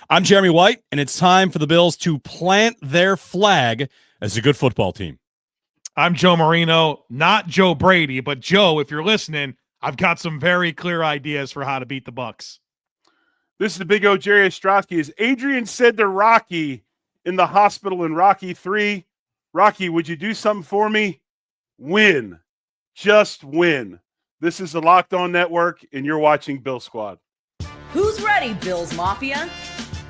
I'm Jeremy White, and it's time for the Bills to plant their flag as a good football team. I'm Joe Marino, not Joe Brady, but Joe, if you're listening, I've got some very clear ideas for how to beat the Bucs. This is the big O, Jerry Ostroski. As Adrian said to Rocky in the hospital in Rocky 3, Rocky, would you do something for me? Win. Just win. This is the Locked On Network, and you're watching Bill Squad. Who's ready, Bills Mafia?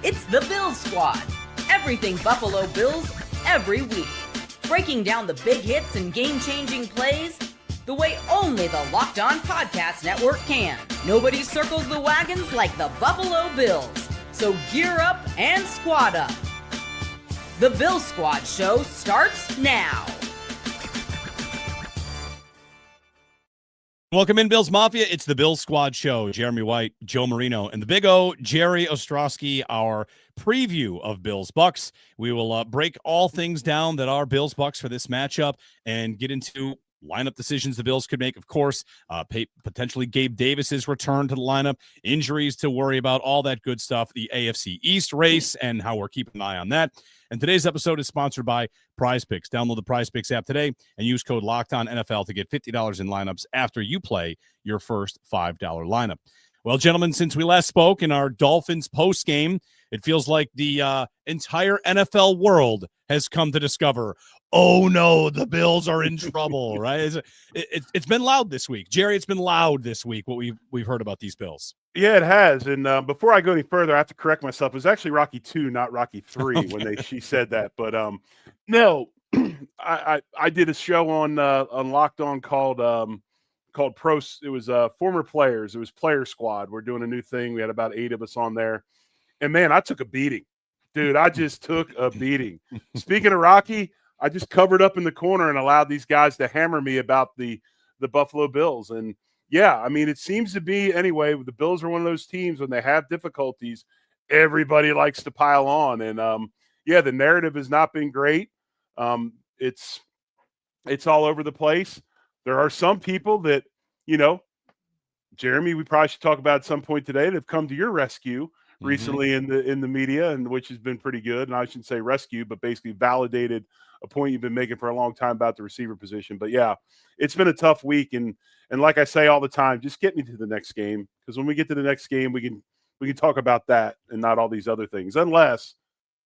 It's the Bills Squad. Everything Buffalo Bills, every week. Breaking down the big hits and game-changing plays the way only the Locked On Podcast Network can. Nobody circles the wagons like the Buffalo Bills. So gear up and squad up. The Bills Squad show starts now. Welcome in, Bills Mafia. It's the Bills Squad show. Jeremy White, Joe Marino, and the big O, Jerry Ostroski, our preview of Bills Bucks. We will break all things down that are Bills Bucks for this matchup and get into lineup decisions the Bills could make, of course, potentially Gabe Davis's return to the lineup, injuries to worry about, all that good stuff, the AFC East race, and how we're keeping an eye on that. And today's episode is sponsored by Prize Picks. Download the Prize Picks app today and use code LOCKEDONNFL to get $50 in lineups after you play your first $5 lineup. Well, gentlemen, since we last spoke in our Dolphins post-game, it feels like the entire NFL world has come to discover, oh no, the Bills are in trouble, right? It's been loud this week. Jerry, it's been loud this week, what we've heard about these Bills. Yeah, it has. And before I go any further, I have to correct myself. It was actually Rocky 2, not Rocky 3 Okay. when she said that. But no, I did a show on Locked On called Pro. It was former players. It was Player Squad. We're doing a new thing. We had about 8 of us on there. And man, I took a beating. Dude, I just took a beating. Speaking of Rocky, I just covered up in the corner and allowed these guys to hammer me about the Buffalo Bills. And yeah, I mean, it seems to be anyway, the Bills are one of those teams when they have difficulties, everybody likes to pile on. And yeah, the narrative has not been great. It's all over the place. There are some people that, Jeremy, we probably should talk about at some point today that have come to your rescue recently in the media, and which has been pretty good. And I shouldn't say rescue, but basically validated a point you've been making for a long time about the receiver position. But yeah, it's been a tough week. And like I say all the time, just get me to the next game. Because when we get to the next game, we can talk about that and not all these other things, unless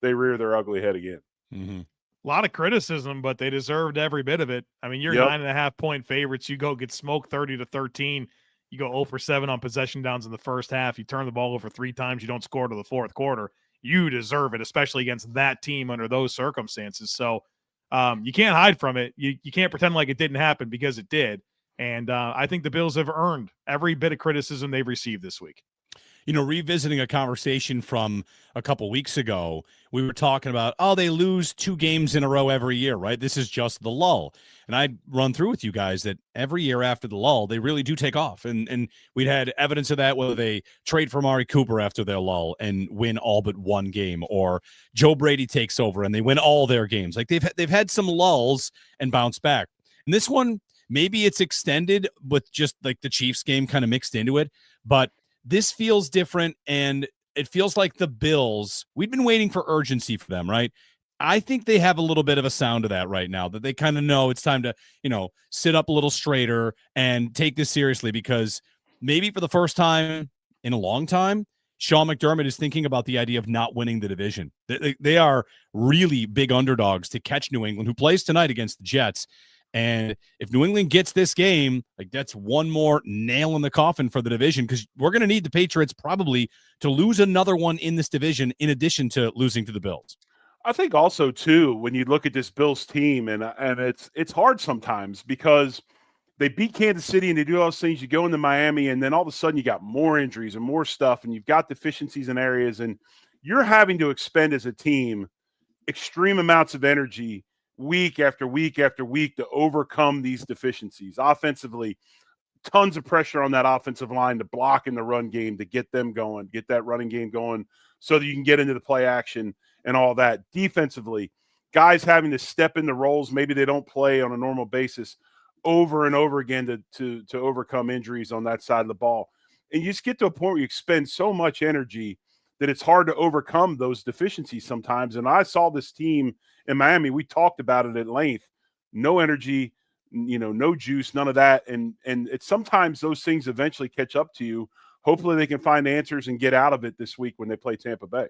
they rear their ugly head again. A lot of criticism, but they deserved every bit of it. I mean, you're 9.5-point favorites. You go get smoked 30-13. You go 0 for 7 on possession downs in the first half. You turn the ball over 3 times. You don't score to the fourth quarter. You deserve it, especially against that team under those circumstances. So you can't hide from it. You can't pretend like it didn't happen, because it did. And I think the Bills have earned every bit of criticism they've received this week. Revisiting a conversation from a couple weeks ago, we were talking about, they lose 2 games in a row every year, right? This is just the lull. And I'd run through with you guys that every year after the lull, they really do take off. And we'd had evidence of that, whether they trade for Amari Cooper after their lull and win all but 1 game, or Joe Brady takes over and they win all their games. Like they've had some lulls and bounce back. And this one, maybe it's extended with just like the Chiefs game kind of mixed into it, but this feels different, and it feels like the Bills, we've been waiting for urgency for them, right? I think they have a little bit of a sound of that right now, that they kind of know it's time to, sit up a little straighter and take this seriously, because maybe for the first time in a long time, Sean McDermott is thinking about the idea of not winning the division. They are really big underdogs to catch New England, who plays tonight against the Jets. And if New England gets this game, that's one more nail in the coffin for the division, because we're going to need the Patriots probably to lose another one in this division in addition to losing to the Bills. I think also, too, when you look at this Bills team, and it's hard sometimes because they beat Kansas City and they do all those things. You go into Miami, and then all of a sudden you got more injuries and more stuff, and you've got deficiencies in areas, and you're having to expend as a team extreme amounts of energy week after week after week to overcome these deficiencies. Offensively, tons of pressure on that offensive line to block in the run game, to get them going, get that running game going so that you can get into the play action and all that. Defensively, guys having to step into roles maybe they don't play on a normal basis over and over again to overcome injuries on that side of the ball. And you just get to a point where you expend so much energy that it's hard to overcome those deficiencies sometimes. And I saw this team in Miami. We talked about it at length. No energy, no juice, none of that. And it's sometimes those things eventually catch up to you. Hopefully they can find answers and get out of it this week when they play Tampa Bay.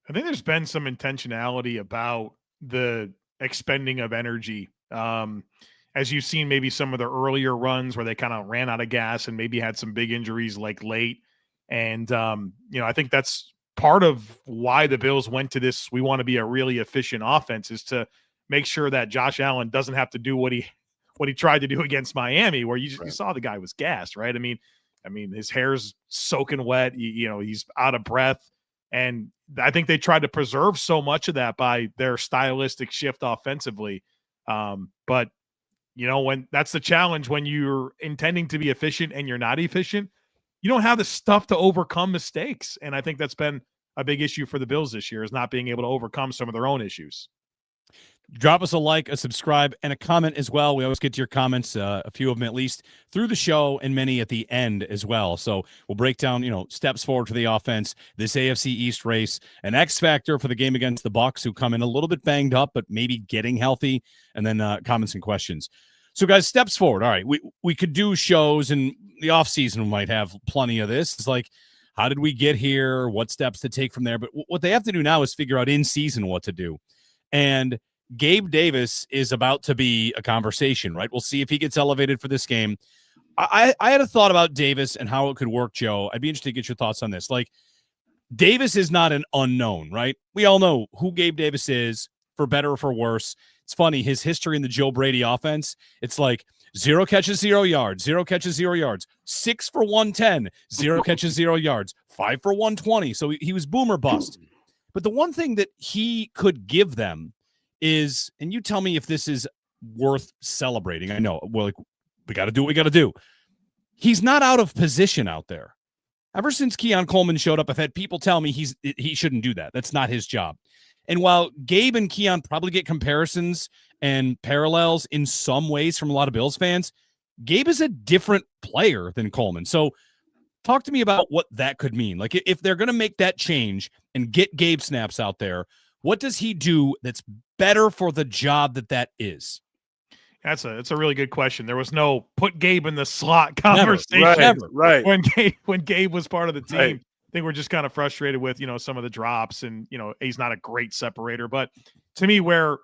I think there's been some intentionality about the expending of energy. As you've seen maybe some of the earlier runs where they kind of ran out of gas and maybe had some big injuries like late. And, I think that's part of why the Bills went to this. We want to be a really efficient offense, is to make sure that Josh Allen doesn't have to do what he tried to do against Miami, where you saw the guy was gassed, right? I mean, his hair's soaking wet. He's out of breath. And I think they tried to preserve so much of that by their stylistic shift offensively. But when that's the challenge, when you're intending to be efficient and you're not efficient, you don't have the stuff to overcome mistakes. And I think that's been a big issue for the Bills this year, is not being able to overcome some of their own issues. Drop us a like, a subscribe, and a comment as well. We always get to your comments, a few of them at least, through the show, and many at the end as well. So we'll break down, steps forward for the offense, this AFC East race, an X factor for the game against the Bucs, who come in a little bit banged up, but maybe getting healthy, and then comments and questions. So, guys, steps forward. All right, we could do shows, and the offseason we might have plenty of this. It's like, how did we get here? What steps to take from there? But what they have to do now is figure out in season what to do. And Gabe Davis is about to be a conversation, right? We'll see if he gets elevated for this game. I had a thought about Davis and how it could work, Joe. I'd be interested to get your thoughts on this. Like, Davis is not an unknown, right? We all know who Gabe Davis is, for better or for worse. It's funny, his history in the Joe Brady offense, it's like 0 catches, 0 yards, 0 catches, 0 yards, 6 for 110, 0 catches, 0 yards, 5 for 120. So he was boomer bust. But the one thing that he could give them is, and you tell me if this is worth celebrating. I know, well, we got to do what we got to do. He's not out of position out there. Ever since Keon Coleman showed up, I've had people tell me he shouldn't do that. That's not his job. And while Gabe and Keon probably get comparisons and parallels in some ways from a lot of Bills fans, Gabe is a different player than Coleman. So talk to me about what that could mean. Like, if they're going to make that change and get Gabe snaps out there, what does he do that's better for the job that is? That's a really good question. There was no put Gabe in the slot conversation. Never. Right. When Gabe was part of the team. Right. I think we're just kind of frustrated with, some of the drops, and, he's not a great separator. But to me, where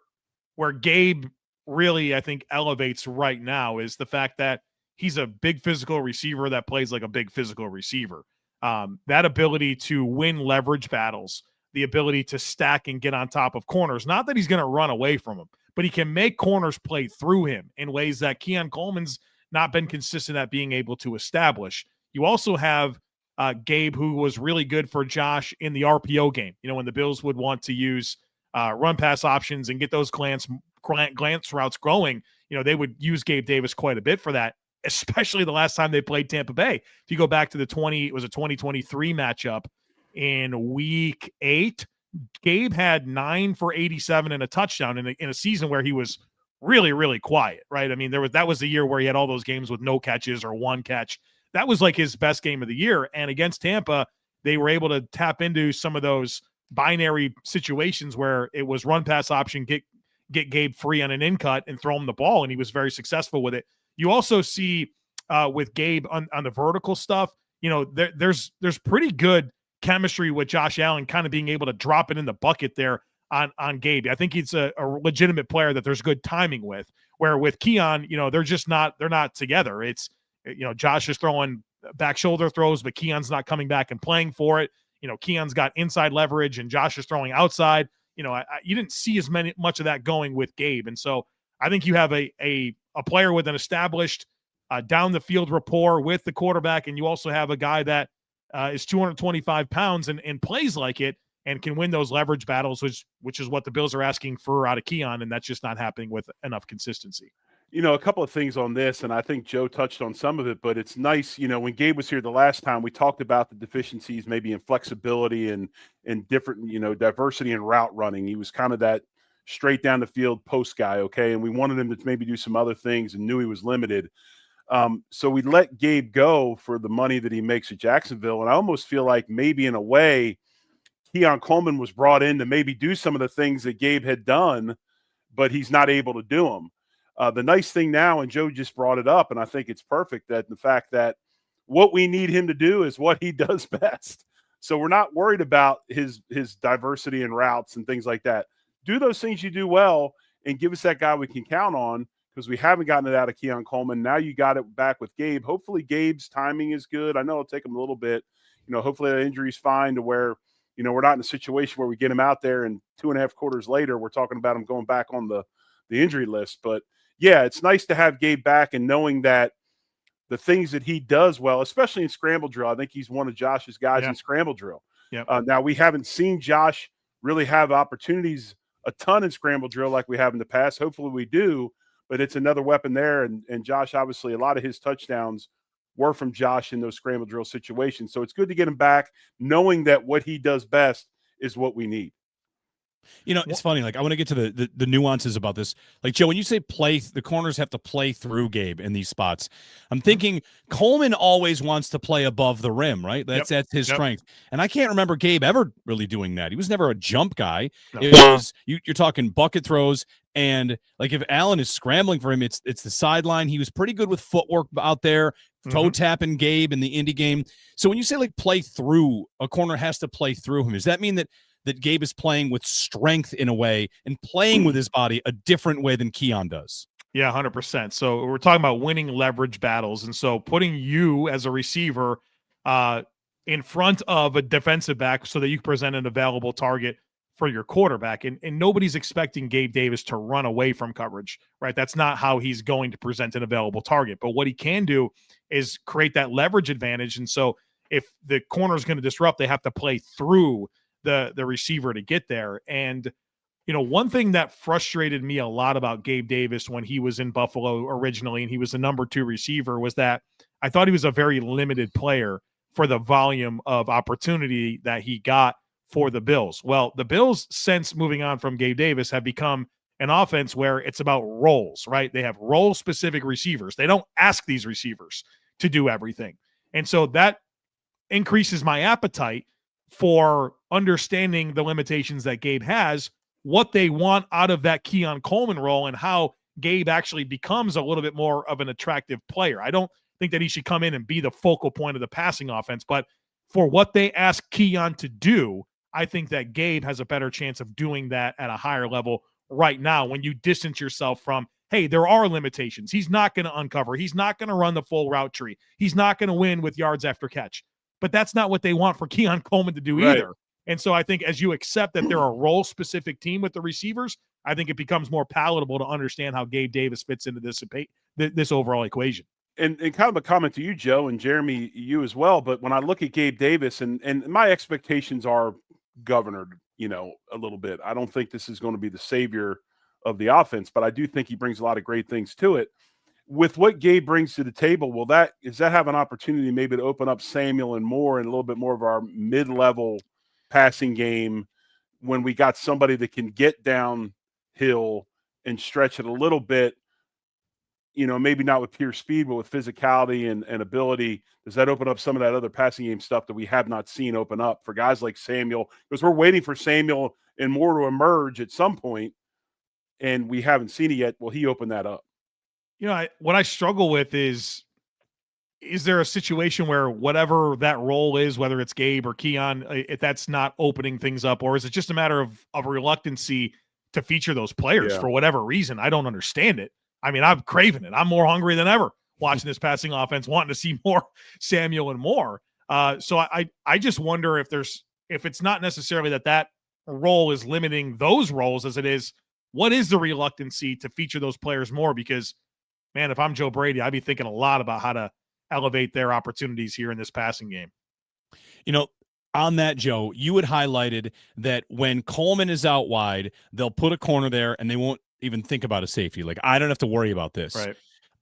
Gabe really, I think, elevates right now is the fact that he's a big physical receiver that plays like a big physical receiver. That ability to win leverage battles, the ability to stack and get on top of corners, not that he's going to run away from them, but he can make corners play through him in ways that Keon Coleman's not been consistent at being able to establish. You also have Gabe, who was really good for Josh in the RPO game. When the Bills would want to use run pass options and get those glance routes going, they would use Gabe Davis quite a bit for that, especially the last time they played Tampa Bay. If you go back to the 2023 matchup in week 8, Gabe had 9 for 87 and a touchdown in a season where he was really, really quiet, right? I mean, that was the year where he had all those games with no catches or one catch. That was like his best game of the year. And against Tampa, they were able to tap into some of those binary situations where it was run pass option, get Gabe free on an in cut and throw him the ball. And he was very successful with it. You also see with Gabe on the vertical stuff, there's pretty good chemistry with Josh Allen kind of being able to drop it in the bucket there on Gabe. I think he's a legitimate player that there's good timing with, where with Keon, they're not together. It's, Josh is throwing back shoulder throws, but Keon's not coming back and playing for it. Keon's got inside leverage and Josh is throwing outside. You didn't see much of that going with Gabe. And so I think you have a player with an established down the field rapport with the quarterback. And you also have a guy that is 225 pounds and plays like it and can win those leverage battles, which is what the Bills are asking for out of Keon. And that's just not happening with enough consistency. A couple of things on this, and I think Joe touched on some of it, but it's nice, when Gabe was here the last time, we talked about the deficiencies maybe in flexibility and different, diversity in route running. He was kind of that straight down the field post guy, okay? And we wanted him to maybe do some other things and knew he was limited. So we let Gabe go for the money that he makes at Jacksonville, and I almost feel like maybe in a way Keon Coleman was brought in to maybe do some of the things that Gabe had done, but he's not able to do them. The nice thing now, and Joe just brought it up, and I think it's perfect, that the fact that what we need him to do is what he does best. So we're not worried about his diversity in routes and things like that. Do those things you do well and give us that guy we can count on, because we haven't gotten it out of Keon Coleman. Now you got it back with Gabe. Hopefully Gabe's timing is good. I know it'll take him a little bit. Hopefully that injury's fine to where, we're not in a situation where we get him out there and 2.5 quarters later we're talking about him going back on the injury list. But, yeah, it's nice to have Gabe back and knowing that the things that he does well, especially in scramble drill. I think he's one of Josh's guys in scramble drill. Yep. Now, we haven't seen Josh really have opportunities a ton in scramble drill like we have in the past. Hopefully we do, but it's another weapon there. And Josh, obviously, a lot of his touchdowns were from Josh in those scramble drill situations. So it's good to get him back, knowing that what he does best is what we need. It's funny. Like, I want to get to the nuances about this. Like, Joe, when you say the corners have to play through Gabe in these spots, I'm thinking Coleman always wants to play above the rim, right? That's his strength. And I can't remember Gabe ever really doing that. He was never a jump guy. No. It was you're talking bucket throws. And like, if Allen is scrambling for him, it's the sideline. He was pretty good with footwork out there, toe tapping Gabe in the indie game. So when you say like play through, a corner has to play through him, does that mean that Gabe is playing with strength in a way and playing with his body a different way than Keon does? Yeah, 100%. So we're talking about winning leverage battles. And so putting you as a receiver in front of a defensive back so that you can present an available target for your quarterback. And nobody's expecting Gabe Davis to run away from coverage, right? That's not how he's going to present an available target. But what he can do is create that leverage advantage. And so if the corner is going to disrupt, they have to play through the receiver to get there. And, one thing that frustrated me a lot about Gabe Davis when he was in Buffalo originally, and he was the number 2 receiver, was that I thought he was a very limited player for the volume of opportunity that he got for the Bills. Well, the Bills, since moving on from Gabe Davis, have become an offense where it's about roles, right? They have role-specific receivers. They don't ask these receivers to do everything. And so that increases my appetite for understanding the limitations that Gabe has, what they want out of that Keon Coleman role, and how Gabe actually becomes a little bit more of an attractive player. I don't think that he should come in and be the focal point of the passing offense, but for what they ask Keon to do, I think that Gabe has a better chance of doing that at a higher level right now when you distance yourself from, hey, there are limitations. He's not going to uncover. He's not going to run the full route tree. He's not going to win with yards after catch. But that's not what they want for Keon Coleman to do either. And so I think as you accept that they're a role-specific team with the receivers, I think it becomes more palatable to understand how Gabe Davis fits into this overall equation. And kind of a comment to you, Joe, and Jeremy, you as well. But when I look at Gabe Davis, and my expectations are governed, a little bit. I don't think this is going to be the savior of the offense, but I do think he brings a lot of great things to it. With what Gabe brings to the table, does that have an opportunity maybe to open up Samuel and Moore and a little bit more of our mid-level passing game when we got somebody that can get downhill and stretch it a little bit, maybe not with pure speed, but with physicality and ability? Does that open up some of that other passing game stuff that we have not seen open up for guys like Samuel? Because we're waiting for Samuel and Moore to emerge at some point, and we haven't seen it yet. Will he open that up? What I struggle with is there a situation where whatever that role is, whether it's Gabe or Keon, if that's not opening things up, or is it just a matter of reluctancy to feature those players for whatever reason? I don't understand it. I mean, I'm craving it. I'm more hungry than ever watching this passing offense, wanting to see more Samuel and Moore. So I just wonder if it's not necessarily that role is limiting those roles as it is, what is the reluctancy to feature those players more? Because, man, if I'm Joe Brady, I'd be thinking a lot about how to elevate their opportunities here in this passing game. On that, Joe, you had highlighted that when Coleman is out wide, they'll put a corner there and they won't even think about a safety. Like, I don't have to worry about this. Right.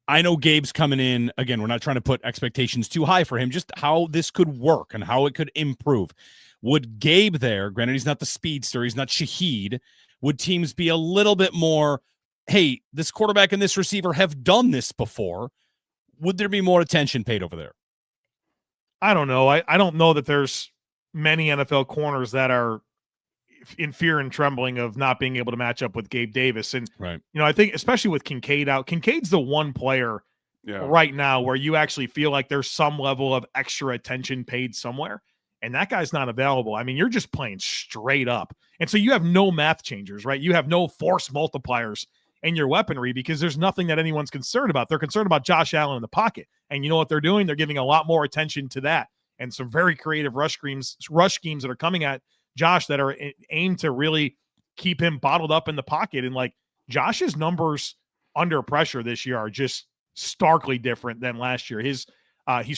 I know Gabe's coming in. Again, we're not trying to put expectations too high for him, just how this could work and how it could improve. Would Gabe there, granted he's not the speedster, he's not Shahid, would teams be a little bit more, hey, this quarterback and this receiver have done this before? Would there be more attention paid over there? I don't know. I don't know that there's many NFL corners that are in fear and trembling of not being able to match up with Gabe Davis. And, right. I think especially with Kincaid out, Kincaid's the one player right now where you actually feel like there's some level of extra attention paid somewhere. And that guy's not available. I mean, you're just playing straight up. And so you have no math changers, right? You have no force multipliers in your weaponry because there's nothing that anyone's concerned about. They're concerned about Josh Allen in the pocket. And you know what they're doing? They're giving a lot more attention to that. And some very creative rush schemes that are coming at Josh that are aimed to really keep him bottled up in the pocket. And like Josh's numbers under pressure this year are just starkly different than last year. He's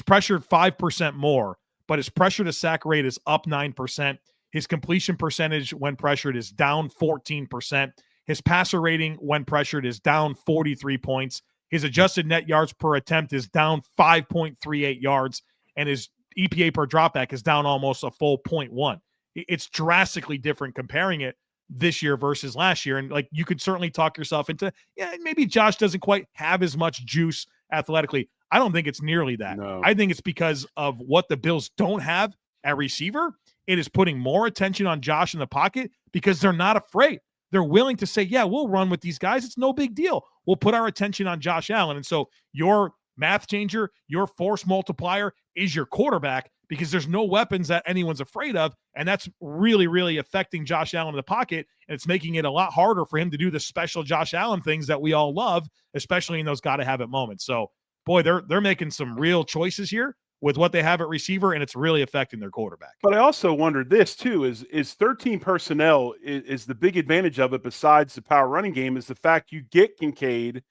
pressured 5% more, but his pressure to sack rate is up 9%. His completion percentage when pressured is down 14%. His passer rating when pressured is down 43 points. His adjusted net yards per attempt is down 5.38 yards, and his EPA per dropback is down almost a full 0.1. It's drastically different comparing it this year versus last year. And like you could certainly talk yourself into, maybe Josh doesn't quite have as much juice athletically. I don't think it's nearly that. No. I think it's because of what the Bills don't have at receiver. It is putting more attention on Josh in the pocket because they're not afraid. They're willing to say, yeah, we'll run with these guys. It's no big deal. We'll put our attention on Josh Allen. And so your math changer, your force multiplier is your quarterback because there's no weapons that anyone's afraid of. And that's really, really affecting Josh Allen in the pocket. And it's making it a lot harder for him to do the special Josh Allen things that we all love, especially in those got-to-have-it moments. So, boy, they're making some real choices here with what they have at receiver, and it's really affecting their quarterback. But I also wondered this, too, is 13 personnel is the big advantage of it besides the power running game is the fact you get Kincaid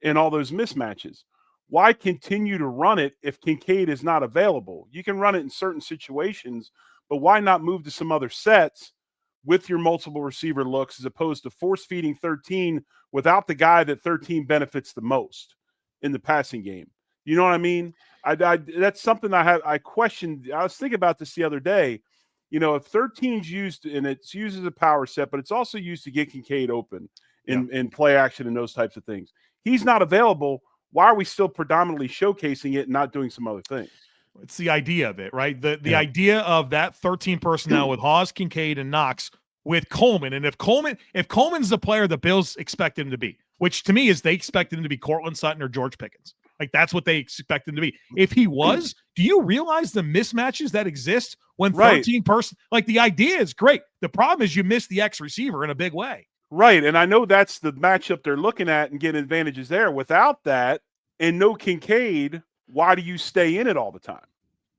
in all those mismatches. Why continue to run it if Kincaid is not available? You can run it in certain situations, but why not move to some other sets with your multiple receiver looks as opposed to force-feeding 13 without the guy that 13 benefits the most in the passing game? You know what I mean? That's something I questioned. I was thinking about this the other day. You know, if 13's used, and it's used as a power set, but it's also used to get Kincaid open in play action and those types of things. He's not available. Why are we still predominantly showcasing it and not doing some other things? It's the idea of it, right? The idea of that 13 personnel with Hawes, Kincaid, and Knox with Coleman. And if Coleman's the player the Bills expect him to be, which to me is they expect him to be Cortland Sutton or George Pickens. Like that's what they expect him to be. If he was, do you realize the mismatches that exist when 13 person, like the idea is great. The problem is you miss the X receiver in a big way. Right. And I know that's the matchup they're looking at and getting advantages there. Without that and no Kincaid, why do you stay in it all the time?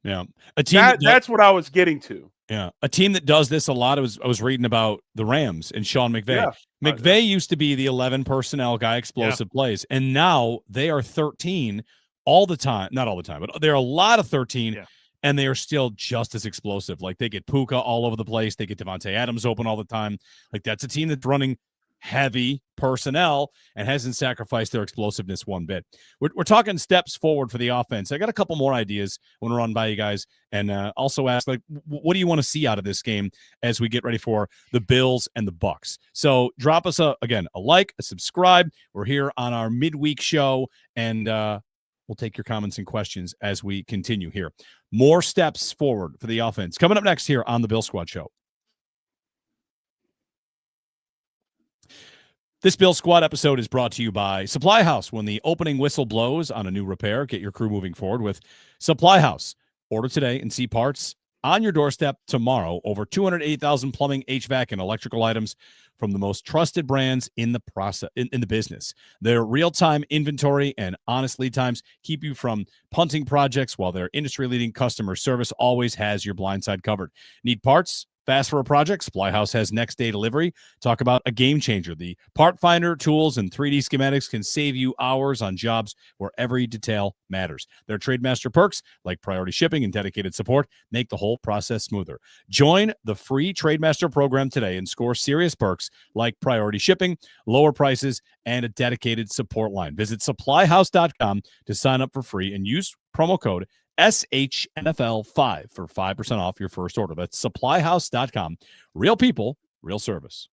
Yeah. A team that's what I was getting to. Yeah. A team that does this a lot. I was reading about the Rams and Sean McVay. Yeah. McVay used to be the 11 personnel guy, explosive plays. And now they are 13 all the time. Not all the time, but there are a lot of 13 and they are still just as explosive. Like they get Puka all over the place. They get Devontae Adams open all the time. Like that's a team that's running heavy personnel and hasn't sacrificed their explosiveness one bit. We're talking steps forward for the offense. I got a couple more ideas I want to run by you guys and also ask, like, what do you want to see out of this game as we get ready for the Bills and the Bucs? So drop us a like, a subscribe. We're here on our midweek show, and we'll take your comments and questions as we continue here. More steps forward for the offense coming up next here on the Bill Squad Show. This Bill Squad episode is brought to you by Supply House. When the opening whistle blows on a new repair, get your crew moving forward with Supply House. Order today and see parts on your doorstep tomorrow. Over 280,000 plumbing, HVAC, and electrical items from the most trusted brands in the process in the business. Their real-time inventory and honest lead times keep you from punting projects, while their industry-leading customer service always has your blind side covered. Need parts? Fast for a project? Supply House has next day delivery. Talk about a game changer. The part finder tools and 3D schematics can save you hours on jobs where every detail matters. Their Trademaster perks, like priority shipping and dedicated support, make the whole process smoother. Join the free Trademaster program today and score serious perks like priority shipping, lower prices, and a dedicated support line. Visit supplyhouse.com to sign up for free and use promo code SHNFL5 for 5% off your first order. That's supplyhouse.com. Real people, real service.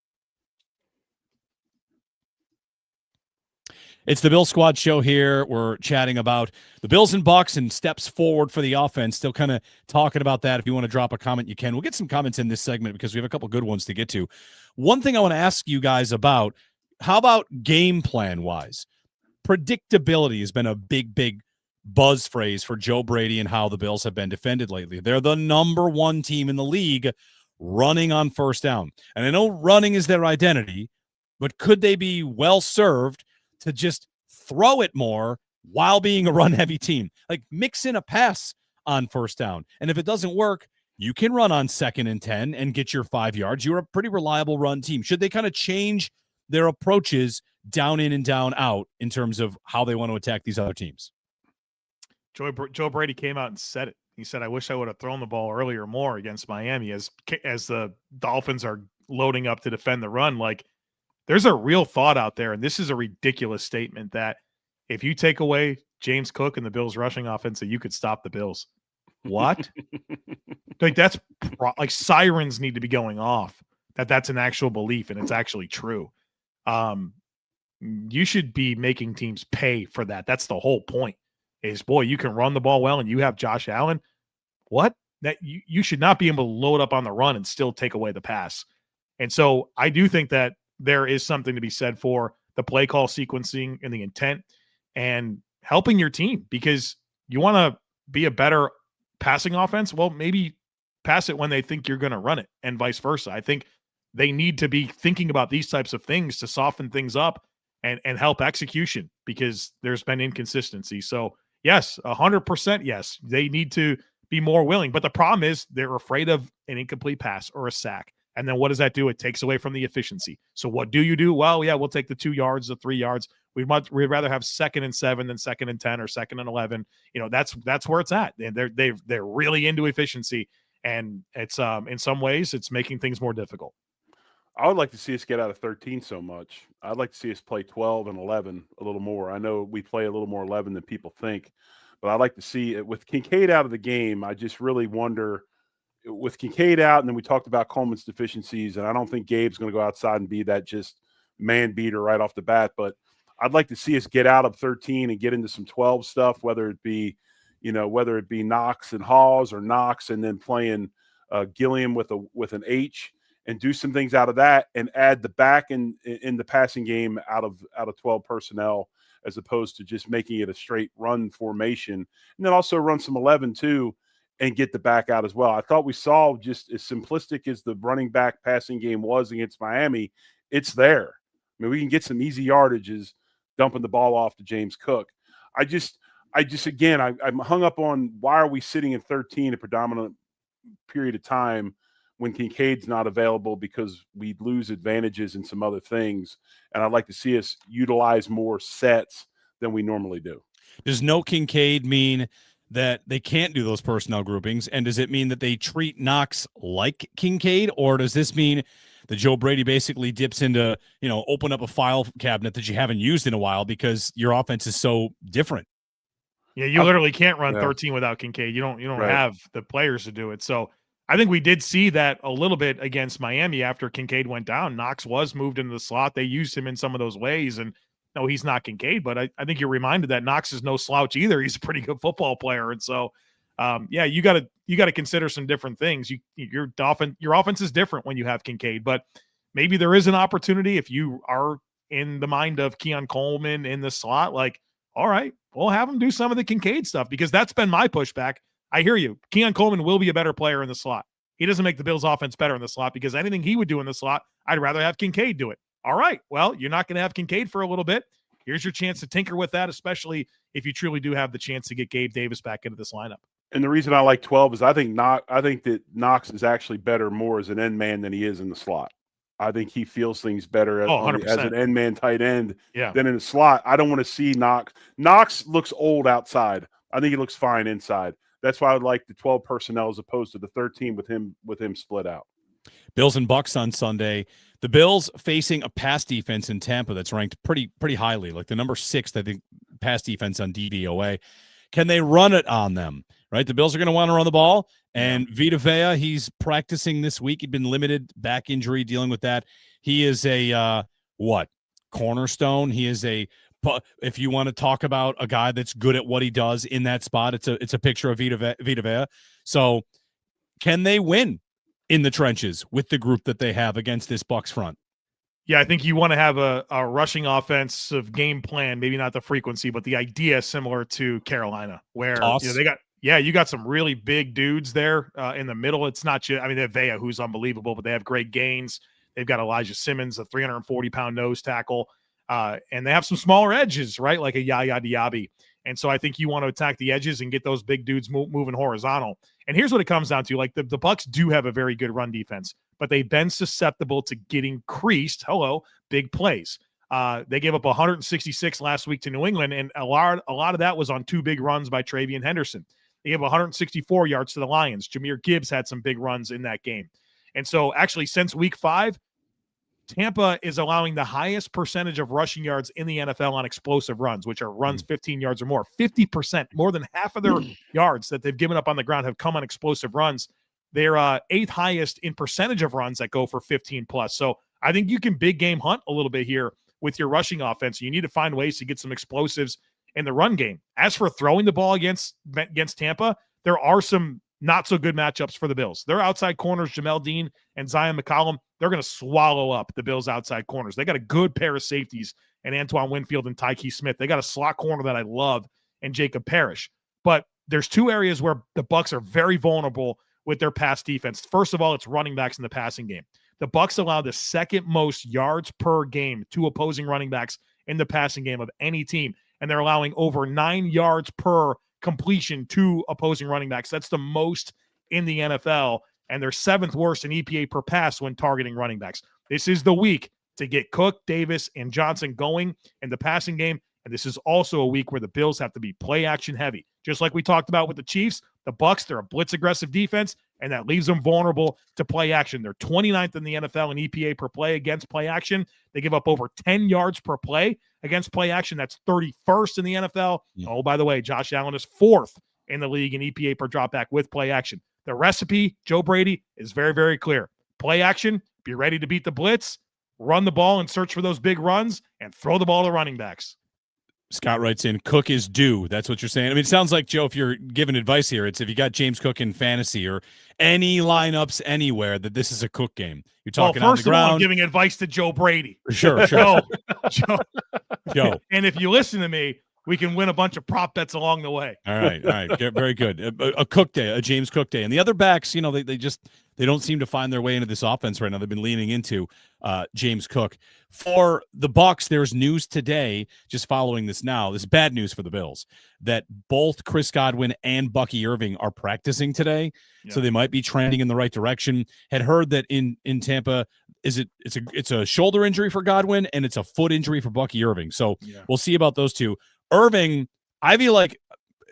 It's the Bill Squad show here. We're chatting about the Bills and Bucks and steps forward for the offense. Still kind of talking about that. If you want to drop a comment, you can. We'll get some comments in this segment because we have a couple good ones to get to. One thing I want to ask you guys about, how about game plan wise? Predictability has been a big buzz phrase for Joe Brady and how the Bills have been defended lately. They're the number one team in the league running on first down. And I know running is their identity, but could they be well served to just throw it more while being a run-heavy team? Like, mix in a pass on first down. And if it doesn't work, you can run on 2nd and 10 and get your 5 yards. You're a pretty reliable run team. Should they kind of change their approaches down in and down out in terms of how they want to attack these other teams? Joe Brady came out and said it. He said, I wish I would have thrown the ball earlier more against Miami as the Dolphins are loading up to defend the run. Like, there's a real thought out there, and this is a ridiculous statement, that if you take away James Cook and the Bills rushing offense, that you could stop the Bills. What? Like, that's like sirens need to be going off that's an actual belief and it's actually true. You should be making teams pay for that. That's the whole point. Is, boy, you can run the ball well and you have Josh Allen. What? That you should not be able to load up on the run and still take away the pass. And so I do think that there is something to be said for the play call sequencing and the intent and helping your team, because you want to be a better passing offense. Well, maybe pass it when they think you're going to run it and vice versa. I think they need to be thinking about these types of things to soften things up and help execution, because there's been inconsistency. So yes, 100% yes, they need to be more willing. But the problem is they're afraid of an incomplete pass or a sack. And then what does that do? It takes away from the efficiency. So what do you do? Well, yeah, we'll take the 2 yards, the 3 yards. We'd rather have 2nd and 7 than 2nd and 10 or 2nd and 11. You know, that's where it's at. And they're really into efficiency, and it's in some ways it's making things more difficult. I would like to see us get out of 13 so much. I'd like to see us play 12 and 11 a little more. I know we play a little more 11 than people think, but I'd like to see it with Kincaid out of the game. I just really wonder, with Kincaid out, and then we talked about Coleman's deficiencies, and I don't think Gabe's going to go outside and be that just man beater right off the bat, but I'd like to see us get out of 13 and get into some 12 stuff, whether it be Knox and Hawes or Knox and then playing Gilliam with an H, and do some things out of that and add the back in the passing game out of 12 personnel, as opposed to just making it a straight run formation. And then also run some 11 too and get the back out as well. I thought we saw, just as simplistic as the running back passing game was against Miami, it's there. I mean, we can get some easy yardages dumping the ball off to James Cook. I'm hung up on, why are we sitting in 13 a predominant period of time when Kincaid's not available, because we lose advantages in some other things. And I'd like to see us utilize more sets than we normally do. Does no Kincaid mean that they can't do those personnel groupings? And does it mean that they treat Knox like Kincaid? Or does this mean that Joe Brady basically dips into, open up a file cabinet that you haven't used in a while because your offense is so different? Yeah, you literally can't run 13 without Kincaid. You don't right. have the players to do it. So I think we did see that a little bit against Miami after Kincaid went down. Knox was moved into the slot. They used him in some of those ways. And no, he's not Kincaid, but I think you're reminded that Knox is no slouch either. He's a pretty good football player. And so, you got to consider some different things. Your offense is different when you have Kincaid, but maybe there is an opportunity if you are in the mind of Keon Coleman in the slot. Like, all right, we'll have him do some of the Kincaid stuff, because that's been my pushback. I hear you. Keon Coleman will be a better player in the slot. He doesn't make the Bills offense better in the slot, because anything he would do in the slot, I'd rather have Kincaid do it. All right, well, you're not going to have Kincaid for a little bit. Here's your chance to tinker with that, especially if you truly do have the chance to get Gabe Davis back into this lineup. And the reason I like 12 is I think that Knox is actually better more as an end man than he is in the slot. I think he feels things better as an end man tight end than in the slot. I don't want to see Knox. Knox looks old outside. I think he looks fine inside. That's why I would like the 12 personnel as opposed to the 13 with him split out. Bills and Bucks on Sunday. The Bills facing a pass defense in Tampa that's ranked pretty highly, like the number 6, I think, pass defense on DVOA. Can they run it on them? Right, the Bills are going to want to run the ball, and Vita Vea, he's practicing this week. He'd been limited, back injury, dealing with that. He is a cornerstone. He is a But if you want to talk about a guy that's good at what he does in that spot, it's a picture of Vita Vea. So can they win in the trenches with the group that they have against this Bucs front? Yeah, I think you want to have a rushing offensive game plan, maybe not the frequency, but the idea similar to Carolina, where you got some really big dudes there in the middle. It's not just, I mean, they have Vea, who's unbelievable, but they have great gains. They've got Elijah Simmons, a 340-pound nose tackle, and they have some smaller edges, right, like a Yaya Diaby. And so I think you want to attack the edges and get those big dudes moving horizontal. And here's what it comes down to. Like the Bucs do have a very good run defense, but they've been susceptible to getting creased. Big plays. They gave up 166 last week to New England, and a lot of that was on 2 big runs by Travian Henderson. They gave 164 yards to the Lions. Jahmyr Gibbs had some big runs in that game. And so actually since week 5, Tampa is allowing the highest percentage of rushing yards in the NFL on explosive runs, which are runs 15 yards or more. 50%, more than half of their yards that they've given up on the ground have come on explosive runs. They're 8th highest in percentage of runs that go for 15 plus. So I think you can big game hunt a little bit here with your rushing offense. You need to find ways to get some explosives in the run game. As for throwing the ball against Tampa, there are some not so good matchups for the Bills. Their outside corners, Jamel Dean and Zion McCollum, they're going to swallow up the Bills' outside corners. They got a good pair of safeties and Antoine Winfield and Tyke Smith. They got a slot corner that I love and Jacob Parrish. But there's 2 areas where the Bucs are very vulnerable with their pass defense. First of all, it's running backs in the passing game. The Bucs allow the second most yards per game to opposing running backs in the passing game of any team, and they're allowing over 9 yards per completion to opposing running backs. That's the most in the NFL, and they're 7th worst in EPA per pass when targeting running backs. This is the week to get Cook, Davis, and Johnson going in the passing game, and this is also a week where the Bills have to be play action heavy. Just like we talked about with the Chiefs, the Bucs, they're a blitz aggressive defense, and that leaves them vulnerable to play action. They're 29th in the NFL in EPA per play against play action. They give up over 10 yards per play against play action. That's 31st in the NFL. Yeah. Oh, by the way, Josh Allen is 4th in the league in EPA per dropback with play action. The recipe, Joe Brady, is very, very clear. Play action, be ready to beat the blitz, run the ball and search for those big runs, and throw the ball to running backs. Scott writes in, Cook is due. That's what you're saying. I mean, it sounds like, Joe, if you're giving advice here, it's if you got James Cook in fantasy or any lineups anywhere, that this is a Cook game. You're talking on the ground. First of all, I'm giving advice to Joe Brady. Sure. Joe. And if you listen to me, we can win a bunch of prop bets along the way. All right. Very good. A Cook day, a James Cook day. And the other backs, they don't seem to find their way into this offense right now. They've been leaning into James Cook. For the Bucs, there's news today, just following this now. This is bad news for the Bills, that both Chris Godwin and Bucky Irving are practicing today. Yeah. So they might be trending in the right direction. Had heard that in Tampa, it's a shoulder injury for Godwin and it's a foot injury for Bucky Irving. So We'll see about those two. Irving, I feel like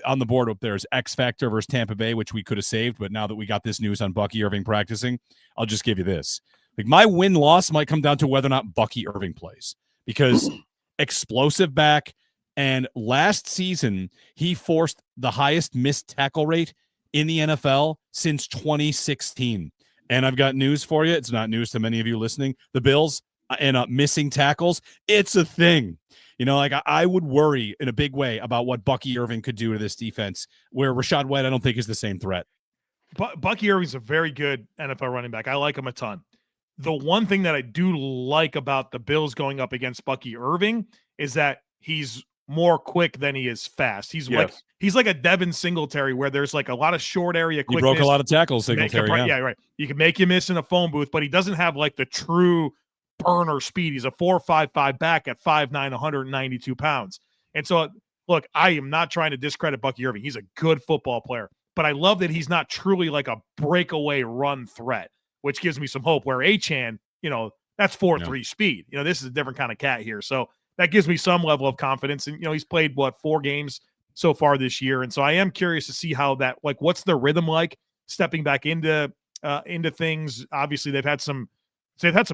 on the board up there is X Factor versus Tampa Bay, which we could have saved, but now that we got this news on Bucky Irving practicing, I'll just give you this. Like, my win-loss might come down to whether or not Bucky Irving plays, because explosive back, and last season he forced the highest missed tackle rate in the NFL since 2016. And I've got news for you. It's not news to many of you listening. The Bills and missing tackles, it's a thing. I would worry in a big way about what Bucky Irving could do to this defense, where Rachaad White, I don't think, is the same threat. Bucky Irving's a very good NFL running back. I like him a ton. The one thing that I do like about the Bills going up against Bucky Irving is that he's more quick than he is fast. He's like a Devin Singletary, where there's like a lot of short area quickness. He broke a lot of tackles, Singletary. Yeah, right. You can make him miss in a phone booth, but he doesn't have like the true burner speed. He's a 4.55 back at 5'9", 192 pounds. And so, look, I am not trying to discredit Bucky Irving. He's a good football player, but I love that he's not truly like a breakaway run threat, which gives me some hope, where Achane, that's 4.3 speed. This is a different kind of cat here. So that gives me some level of confidence. And, he's played 4 games so far this year. And so I am curious to see how that, what's the rhythm like stepping back into things. Obviously they've had some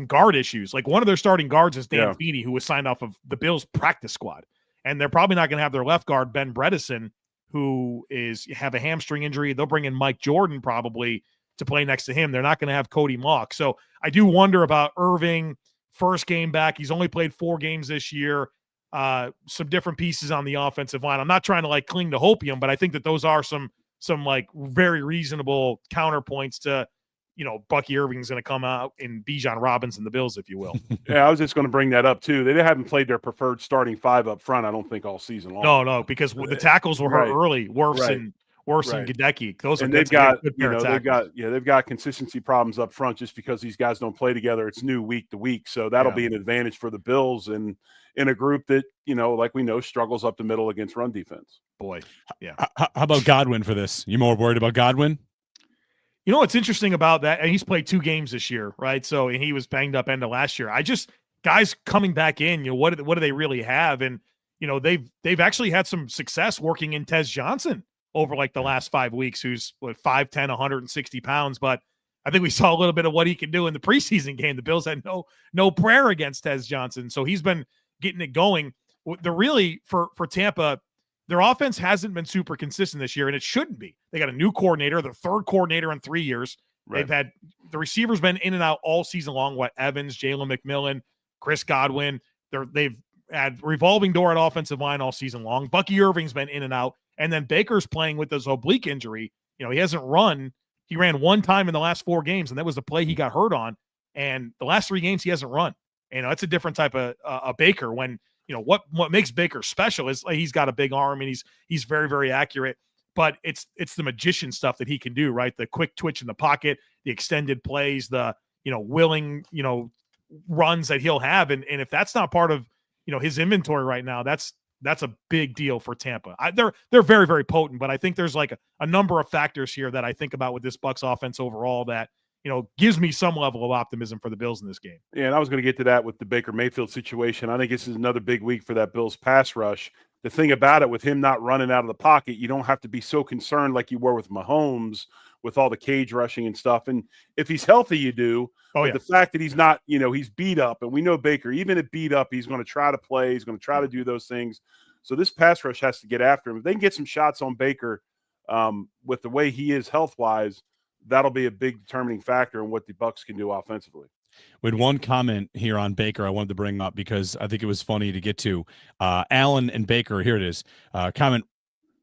guard issues. Like, one of their starting guards is Dan Feeney, who was signed off of the Bills practice squad. And they're probably not going to have their left guard, Ben Bredesen, who have a hamstring injury. They'll bring in Mike Jordan probably to play next to him. They're not going to have Cody Mock. So I do wonder about Irving, first game back. He's only played 4 games this year. some different pieces on the offensive line. I'm not trying to like cling to hopium, but I think that those are some like very reasonable counterpoints to, Bucky Irving's going to come out and Bijan Robinson, the Bills, if you will. Yeah, I was just going to bring that up too. They haven't played their preferred starting 5 up front, I don't think, all season long. No, because the tackles were hurt early. Wirfs and Gadecki. Those are they've got consistency problems up front just because these guys don't play together. It's new week to week, so that'll be an advantage for the Bills and in a group that like we know struggles up the middle against run defense. Boy, yeah. How about Godwin for this? You more worried about Godwin? What's interesting about that, and he's played 2 games this year, right? So, and he was banged up end of last year. Guys coming back in, what do they really have? And they've actually had some success working in Tez Johnson over like the last 5 weeks, who's 5'10", 160 pounds. But I think we saw a little bit of what he can do in the preseason game. The Bills had no prayer against Tez Johnson, so he's been getting it going. Really for Tampa, their offense hasn't been super consistent this year, and it shouldn't be. They got a new coordinator, their 3rd coordinator in 3 years. Right. They've had the receivers been in and out all season long. Evans, Jalen McMillan, Chris Godwin. They've had revolving door at offensive line all season long. Bucky Irving's been in and out, and then Baker's playing with this oblique injury. He hasn't run. He ran 1 time in the last 4 games, and that was the play he got hurt on. And the last 3 games he hasn't run. It's a different type of Baker. When what makes Baker special is he's got a big arm and he's very, very accurate. But it's the magician stuff that he can do, right? The quick twitch in the pocket, the extended plays, the willing runs that he'll have, and if that's not part of his inventory right now, that's a big deal for Tampa. They're very, very potent, but I think there's like a number of factors here that I think about with this Bucs offense overall that gives me some level of optimism for the Bills in this game. Yeah, and I was going to get to that with the Baker Mayfield situation. I think this is another big week for that Bills pass rush. The thing about it, with him not running out of the pocket, you don't have to be so concerned like you were with Mahomes with all the cage rushing and stuff. And if he's healthy, you do. But the fact that he's not, he's beat up, and we know Baker, even at beat up, he's going to try to play. He's going to try to do those things. So this pass rush has to get after him. If they can get some shots on Baker with the way he is health-wise, that'll be a big determining factor in what the Bucs can do offensively. We had one comment here on Baker I wanted to bring up because I think it was funny to get to. Allen and Baker, here it is. Comment,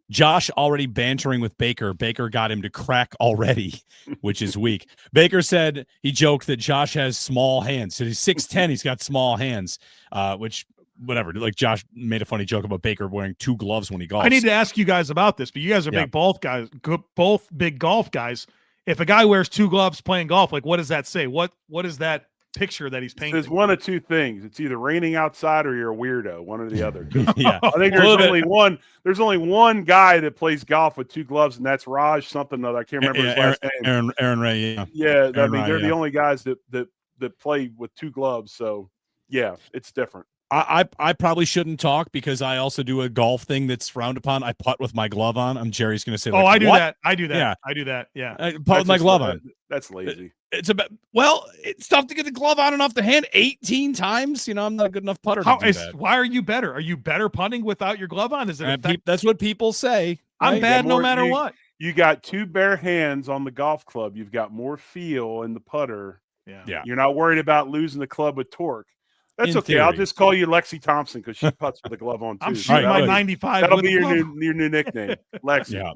Josh already bantering with Baker. Baker got him to crack already, which is weak. Baker said he joked that Josh has small hands. So he's 6'10", he's got small hands, which whatever. Like Josh made a funny joke about Baker wearing 2 gloves when he golfs. I need to ask you guys about this, but you guys are big golf guys, both big golf guys. If a guy wears 2 gloves playing golf, like what does that say? What is that picture that he's painting? There's one of 2 things. It's either raining outside or you're a weirdo, one or the other. Yeah. I think there's only one guy that plays golf with 2 gloves, and that's Raj something other. I can't remember his last name. Aaron Ray, they're the only guys that play with 2 gloves. So yeah, it's different. I probably shouldn't talk because I also do a golf thing that's frowned upon. I putt with my glove on. Jerry's going to say, like, I do what? that. I do that. Yeah. I do that. Yeah. I putt with my glove on. That's lazy. It's it's tough to get the glove on and off the hand 18 times. I'm not a good enough putter to do that. Why are you better? Are you better putting without your glove on? Is it? That's what people say. I'm bad no matter what. You got 2 bare hands on the golf club. You've got more feel in the putter. Yeah. You're not worried about losing the club with torque. That's okay. Theory. I'll just call you Lexi Thompson because she putts with the glove on too. I'm shooting my 95. That'll be your new nickname, Lexi. Yeah.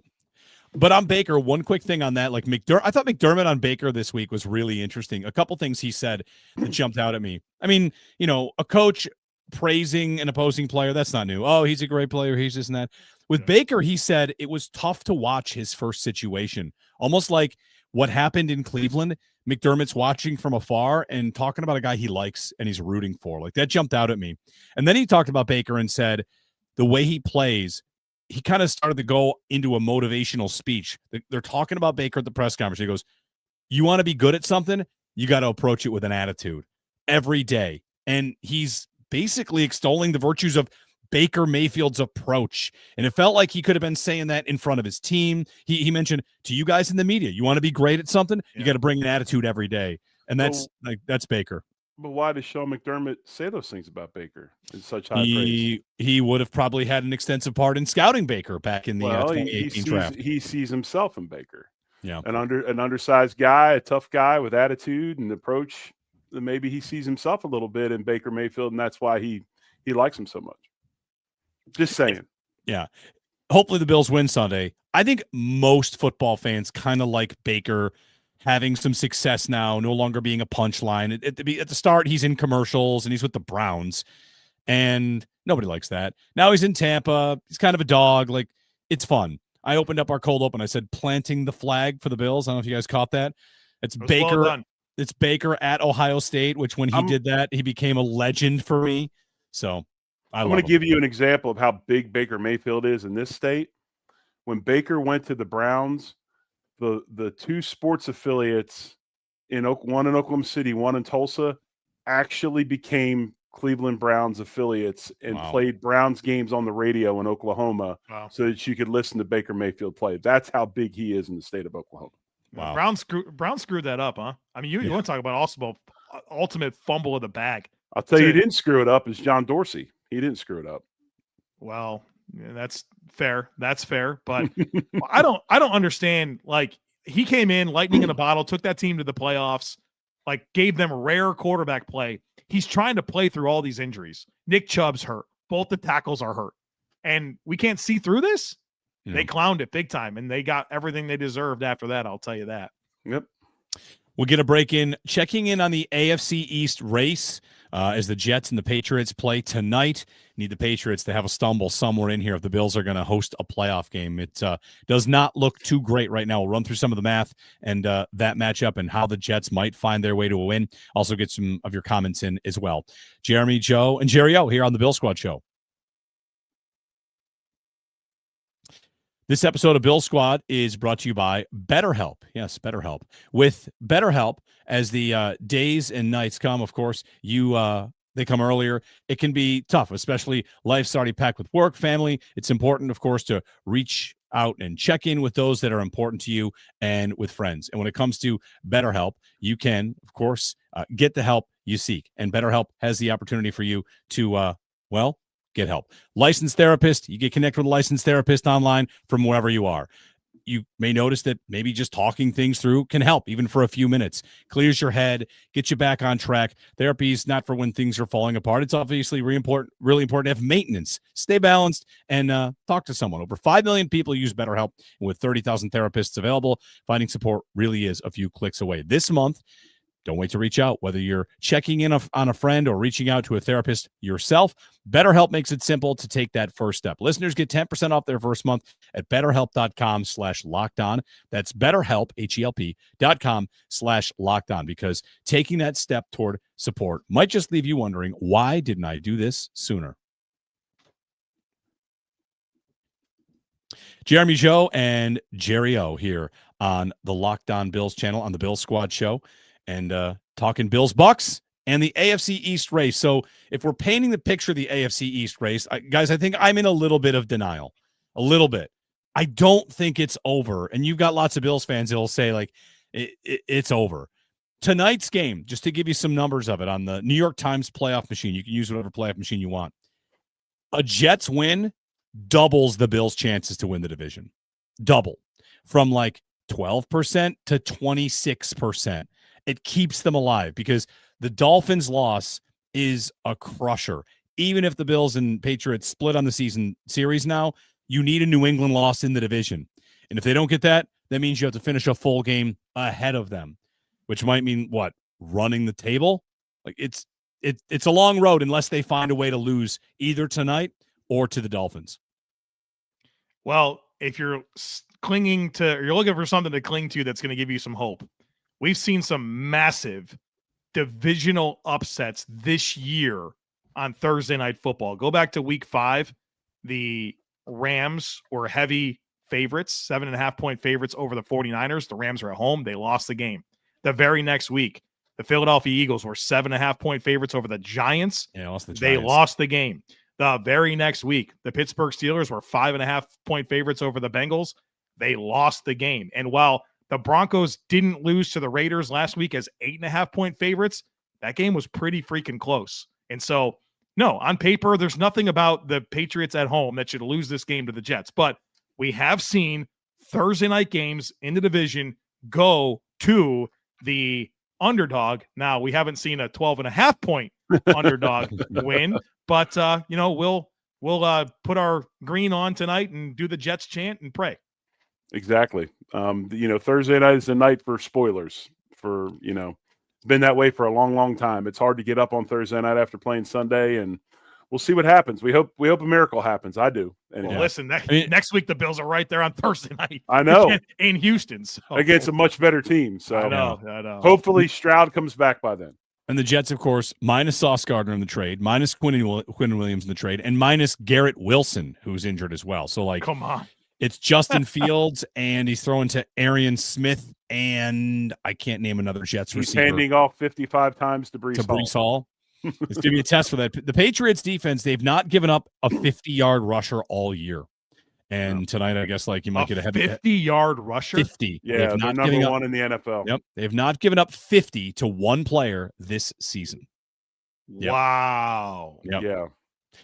But on Baker, one quick thing on that, like I thought McDermott on Baker this week was really interesting. A couple things he said that jumped out at me. I mean, a coach praising an opposing player, that's not new. Oh, he's a great player. He's this and that. With Baker, he said it was tough to watch his first situation, almost like what happened in Cleveland. McDermott's watching from afar and talking about a guy he likes and he's rooting for. Like that jumped out at me. And then he talked about Baker and said the way he plays, he kind of started to go into a motivational speech. They're talking about Baker at the press conference. He goes, you want to be good at something? You got to approach it with an attitude every day. And he's basically extolling the virtues of Baker Mayfield's approach. And it felt like he could have been saying that in front of his team. He mentioned to you guys in the media, you want to be great at something? You got to bring an attitude every day. And that's Baker. But why does Sean McDermott say those things about Baker in such high praise? He would have probably had an extensive part in scouting Baker back in the 2018 draft. He sees himself in Baker. Yeah. An undersized guy, a tough guy with attitude and approach. Maybe he sees himself a little bit in Baker Mayfield, and that's why he likes him so much. Just saying. Yeah. Hopefully the Bills win Sunday. I think most football fans kind of like Baker having some success now, no longer being a punchline. At the start, he's in commercials and he's with the Browns, and nobody likes that. Now he's in Tampa. He's kind of a dog. Like, it's fun. I opened up our cold open. I said planting the flag for the Bills. I don't know if you guys caught that. It's Baker. Well done. It's Baker at Ohio State, which when he did that, he became a legend for me. So I'm going to give you an example of how big Baker Mayfield is in this state. When Baker went to the Browns, the two sports affiliates one in Oklahoma City, one in Tulsa, actually became Cleveland Browns affiliates and played Browns games on the radio in Oklahoma so that you could listen to Baker Mayfield play. That's how big he is in the state of Oklahoma. Wow. Brown screwed that up, huh? I mean, you want to talk about ultimate fumble of the bag. I'll tell you, who didn't screw it up is John Dorsey. He didn't screw it up. Well, yeah, that's fair. That's fair. But I don't understand. Like, he came in lightning in a bottle, took that team to the playoffs, like gave them rare quarterback play. He's trying to play through all these injuries. Nick Chubb's hurt. Both the tackles are hurt. And we can't see through this. Yeah. They clowned it big time, and they got everything they deserved after that. I'll tell you that. Yep. We'll get a break in, checking in on the AFC East race as the Jets and the Patriots play tonight. Need the Patriots to have a stumble somewhere in here if the Bills are going to host a playoff game. It does not look too great right now. We'll run through some of the math and that matchup and how the Jets might find their way to a win. Also get some of your comments in as well. Jeremy, Joe, and Jerry O here on the Bill Squad Show. This episode of Bill Squad is brought to you by BetterHelp. Yes, BetterHelp. With BetterHelp, as the days and nights come, of course, they come earlier. It can be tough, especially life's already packed with work, family. It's important, of course, to reach out and check in with those that are important to you and with friends. And when it comes to BetterHelp, you can, of course, get the help you seek. And BetterHelp has the opportunity for you to, get help. Licensed therapist, you get connected with a licensed therapist online from wherever you are. You may notice that maybe just talking things through can help, even for a few minutes. Clears your head, gets you back on track. Therapy is not for when things are falling apart. It's obviously really important to have maintenance. Stay balanced and talk to someone. Over 5 million people use BetterHelp, and with 30,000 therapists available, finding support really is a few clicks away. This month, don't wait to reach out. Whether you're checking in on a friend or reaching out to a therapist yourself, BetterHelp makes it simple to take that first step. Listeners get 10% off their first month at BetterHelp.com/lockedon. That's BetterHelp, HELP.com/lockedon, because taking that step toward support might just leave you wondering, why didn't I do this sooner? Jeremy Joe and Jerry O here on the Locked On Bills channel on the Bill Squad Show. And talking Bills Bucks and the AFC East race. So if we're painting the picture of the AFC East race, guys, I think I'm in a little bit of denial. A little bit. I don't think it's over. And you've got lots of Bills fans that'll say, like, it's over. Tonight's game, just to give you some numbers of it on the New York Times playoff machine. You can use whatever playoff machine you want. A Jets win doubles the Bills' chances to win the division. Double. From like 12% to 26%. It keeps them alive because the Dolphins' loss is a crusher. Even if the Bills and Patriots split on the season series now, you need a New England loss in the division. And if they don't get that, that means you have to finish a full game ahead of them, which might mean what? Running the table? Like it's a long road unless they find a way to lose either tonight or to the Dolphins. Well, if you're you're looking for something to cling to that's going to give you some hope. We've seen some massive divisional upsets this year on Thursday Night Football. Go back to week 5. The Rams were heavy favorites, 7.5-point favorites over the 49ers. The Rams are at home. They lost the game. The very next week, the Philadelphia Eagles were 7.5-point favorites over the Giants. Yeah, they lost the game. The very next week, the Pittsburgh Steelers were 5.5-point favorites over the Bengals. They lost the game. And while the Broncos didn't lose to the Raiders last week as 8.5-point favorites, that game was pretty freaking close. And so, no, on paper, there's nothing about the Patriots at home that should lose this game to the Jets. But we have seen Thursday night games in the division go to the underdog. Now, we haven't seen a 12.5-point underdog win, but, we'll we'll put our green on tonight and do the Jets chant and pray. Exactly. Thursday night is the night for spoilers. It's been that way for a long, long time. It's hard to get up on Thursday night after playing Sunday, and we'll see what happens. We hope a miracle happens. I do. Anyway. Well, listen, next week the Bills are right there on Thursday night. I know. In Houston. So. Against a much better team. So I know. Hopefully Stroud comes back by then. And the Jets, of course, minus Sauce Gardner in the trade, minus Quinn Williams in the trade, and minus Garrett Wilson, who's injured as well. So, come on. It's Justin Fields, and he's throwing to Arian Smith, and I can't name another Jets receiver. He's handing off 55 times to Breece Hall. It's going to be a test for that. The Patriots defense, they've not given up a 50-yard rusher all year. And tonight, I guess, you might get a heavy 50-yard rusher. 50. Yeah, they're number one in the NFL. Yep, they've not given up 50 to one player this season. Yep. Wow. Yep. Yeah.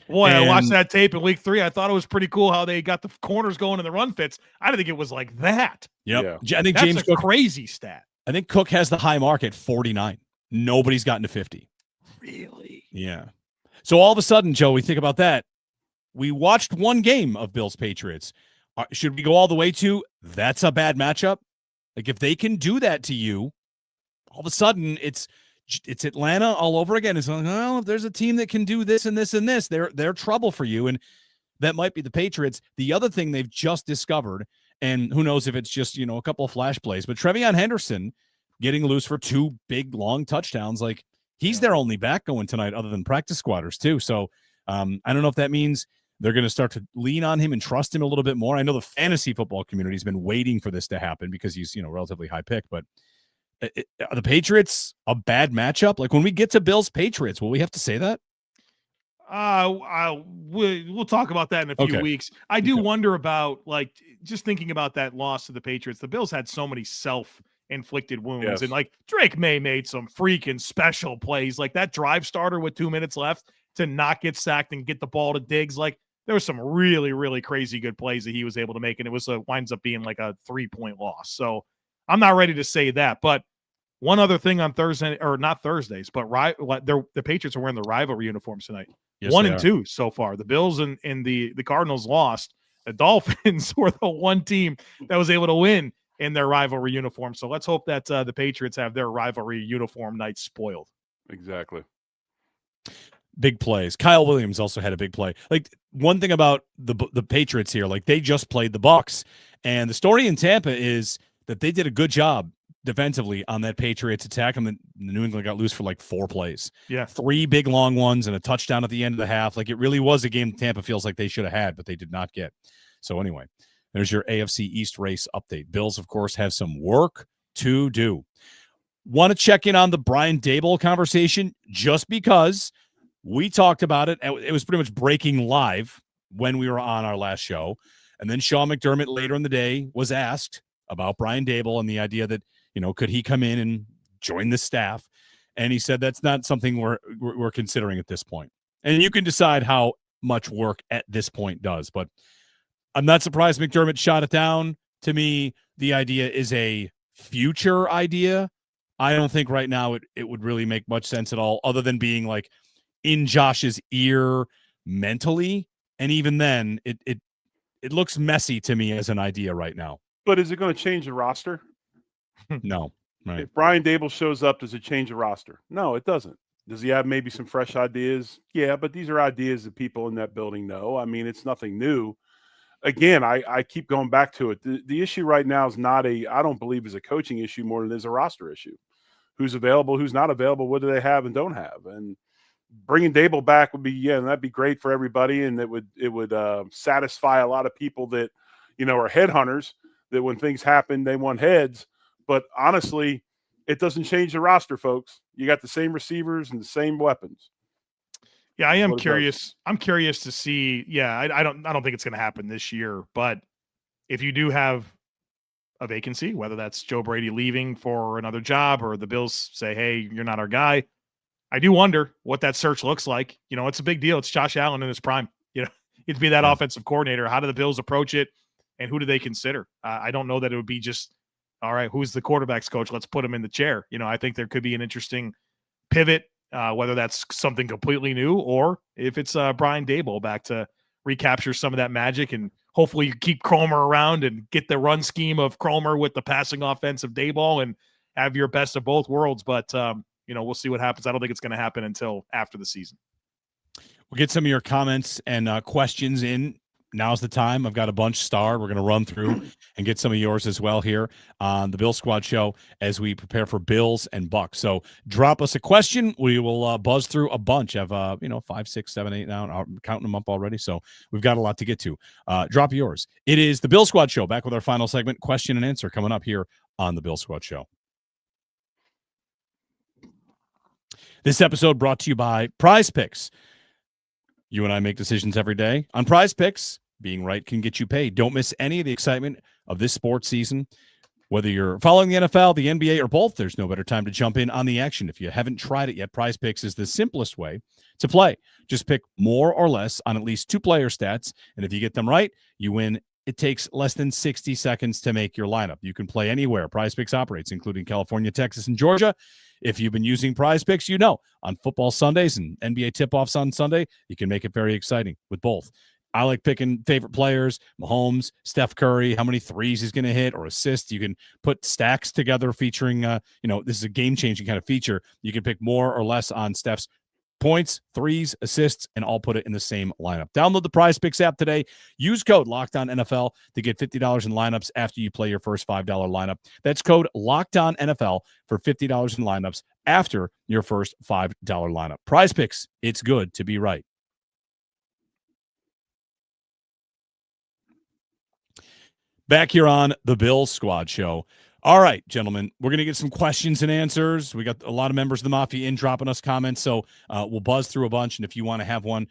Boy, I watched that tape in week 3. I thought it was pretty cool how they got the corners going in the run fits. I didn't think it was like that. Yep. Yeah. I think that's James a crazy stat. I think Cook has the high mark at 49. Nobody's gotten to 50. Really? Yeah. So all of a sudden, Joe, we think about that. We watched one game of Bills Patriots. Should we go all the way to that's a bad matchup? Like if they can do that to you, all of a sudden it's Atlanta all over again. It's like, well, if there's a team that can do this and this and this, they're trouble for you. And that might be the Patriots. The other thing they've just discovered, and who knows if it's just, a couple of flash plays, but Trevion Henderson getting loose for 2 big, long touchdowns. Like he's their only back going tonight other than practice squatters too. So I don't know if that means they're going to start to lean on him and trust him a little bit more. I know the fantasy football community has been waiting for this to happen because he's, relatively high pick, but are the Patriots a bad matchup? Like when we get to Bills Patriots, will we have to say that? We'll talk about that in a few weeks. I do wonder about just thinking about that loss to the Patriots. The Bills had so many self-inflicted wounds, and Drake May made some freaking special plays, like that drive starter with 2 minutes left to not get sacked and get the ball to Diggs. Like there was some really, really crazy good plays that he was able to make, and it was winds up being like a 3-point loss. So I'm not ready to say that, but. One other thing on Thursday, or not Thursdays, but the Patriots are wearing the rivalry uniforms tonight. Yes, 1 and 2 so far. The Bills and the Cardinals lost. The Dolphins were the one team that was able to win in their rivalry uniform. So let's hope that the Patriots have their rivalry uniform night spoiled. Exactly. Big plays. Kyle Williams also had a big play. Like one thing about the Patriots here, like they just played the Bucs, and the story in Tampa is that they did a good job defensively on that Patriots attack, and the New England got loose for like 4 plays. Yeah. 3 big long ones and a touchdown at the end of the half. Like it really was a game Tampa feels like they should have had, but they did not get. So anyway, there's your AFC East race update. Bills, of course, have some work to do. Want to check in on the Brian Daboll conversation just because we talked about it. It was pretty much breaking live when we were on our last show. And then Sean McDermott later in the day was asked about Brian Daboll and the idea that, could he come in and join the staff? And he said that's not something we're considering at this point. And you can decide how much work at this point does. But I'm not surprised McDermott shot it down. To me, the idea is a future idea. I don't think right now it would really make much sense at all, other than being like in Josh's ear mentally. And even then, it looks messy to me as an idea right now. But is it going to change the roster? No. Right. If Brian Daboll shows up, does it change the roster? No, it doesn't. Does he have maybe some fresh ideas? Yeah, but these are ideas that people in that building know. I mean, it's nothing new. Again, I keep going back to it. The issue right now is I don't believe is a coaching issue more than it is a roster issue. Who's available, who's not available, what do they have and don't have? And bringing Daboll back would be, that'd be great for everybody. And it would satisfy a lot of people that, are headhunters, that when things happen, they want heads. But honestly, it doesn't change the roster, folks. You got the same receivers and the same weapons. Yeah, I am curious. I'm curious to see. Yeah, I don't think it's going to happen this year. But if you do have a vacancy, whether that's Joe Brady leaving for another job or the Bills say, "Hey, you're not our guy," I do wonder what that search looks like. It's a big deal. It's Josh Allen in his prime. He'd be that offensive coordinator. How do the Bills approach it, and who do they consider? I don't know that it would be just, all right, who's the quarterback's coach? Let's put him in the chair. I think there could be an interesting pivot, whether that's something completely new or if it's Brian Daboll back to recapture some of that magic, and hopefully you keep Cromer around and get the run scheme of Cromer with the passing offense of Dayball and have your best of both worlds. But, we'll see what happens. I don't think it's going to happen until after the season. We'll get some of your comments and questions in. Now's the time. I've got a bunch starred. We're going to run through and get some of yours as well here on the Bill Squad Show as we prepare for Bills and Bucks. So drop us a question. We will buzz through a bunch. I have 5, 6, 7, 8 now. I'm counting them up already. So we've got a lot to get to. Drop yours. It is the Bill Squad Show. Back with our final segment, question and answer, coming up here on the Bill Squad Show. This episode brought to you by Prize Picks. You and I make decisions every day on Prize Picks. Being right can get you paid. Don't miss any of the excitement of this sports season. Whether you're following the NFL, the NBA, or both, there's no better time to jump in on the action. If you haven't tried it yet, Prize Picks is the simplest way to play. Just pick more or less on at least 2 player stats, and if you get them right, you win. It takes less than 60 seconds to make your lineup. You can play anywhere Prize Picks operates, including California, Texas, and Georgia. If you've been using Prize Picks, on football Sundays and NBA tip-offs on Sunday, you can make it very exciting with both. I like picking favorite players, Mahomes, Steph Curry, how many threes he's going to hit or assist. You can put stacks together featuring, this is a game-changing kind of feature. You can pick more or less on Steph's points, threes, assists, and all put it in the same lineup. Download the Prize Picks app today. Use code LOCKEDONNFL to get $50 in lineups after you play your first $5 lineup. That's code LOCKEDONNFL for $50 in lineups after your first $5 lineup. Prize Picks, it's good to be right. Back here on the Bill Squad Show. All right, gentlemen, we're going to get some questions and answers. We got a lot of members of the Mafia in dropping us comments, so we'll buzz through a bunch, and if you want to have one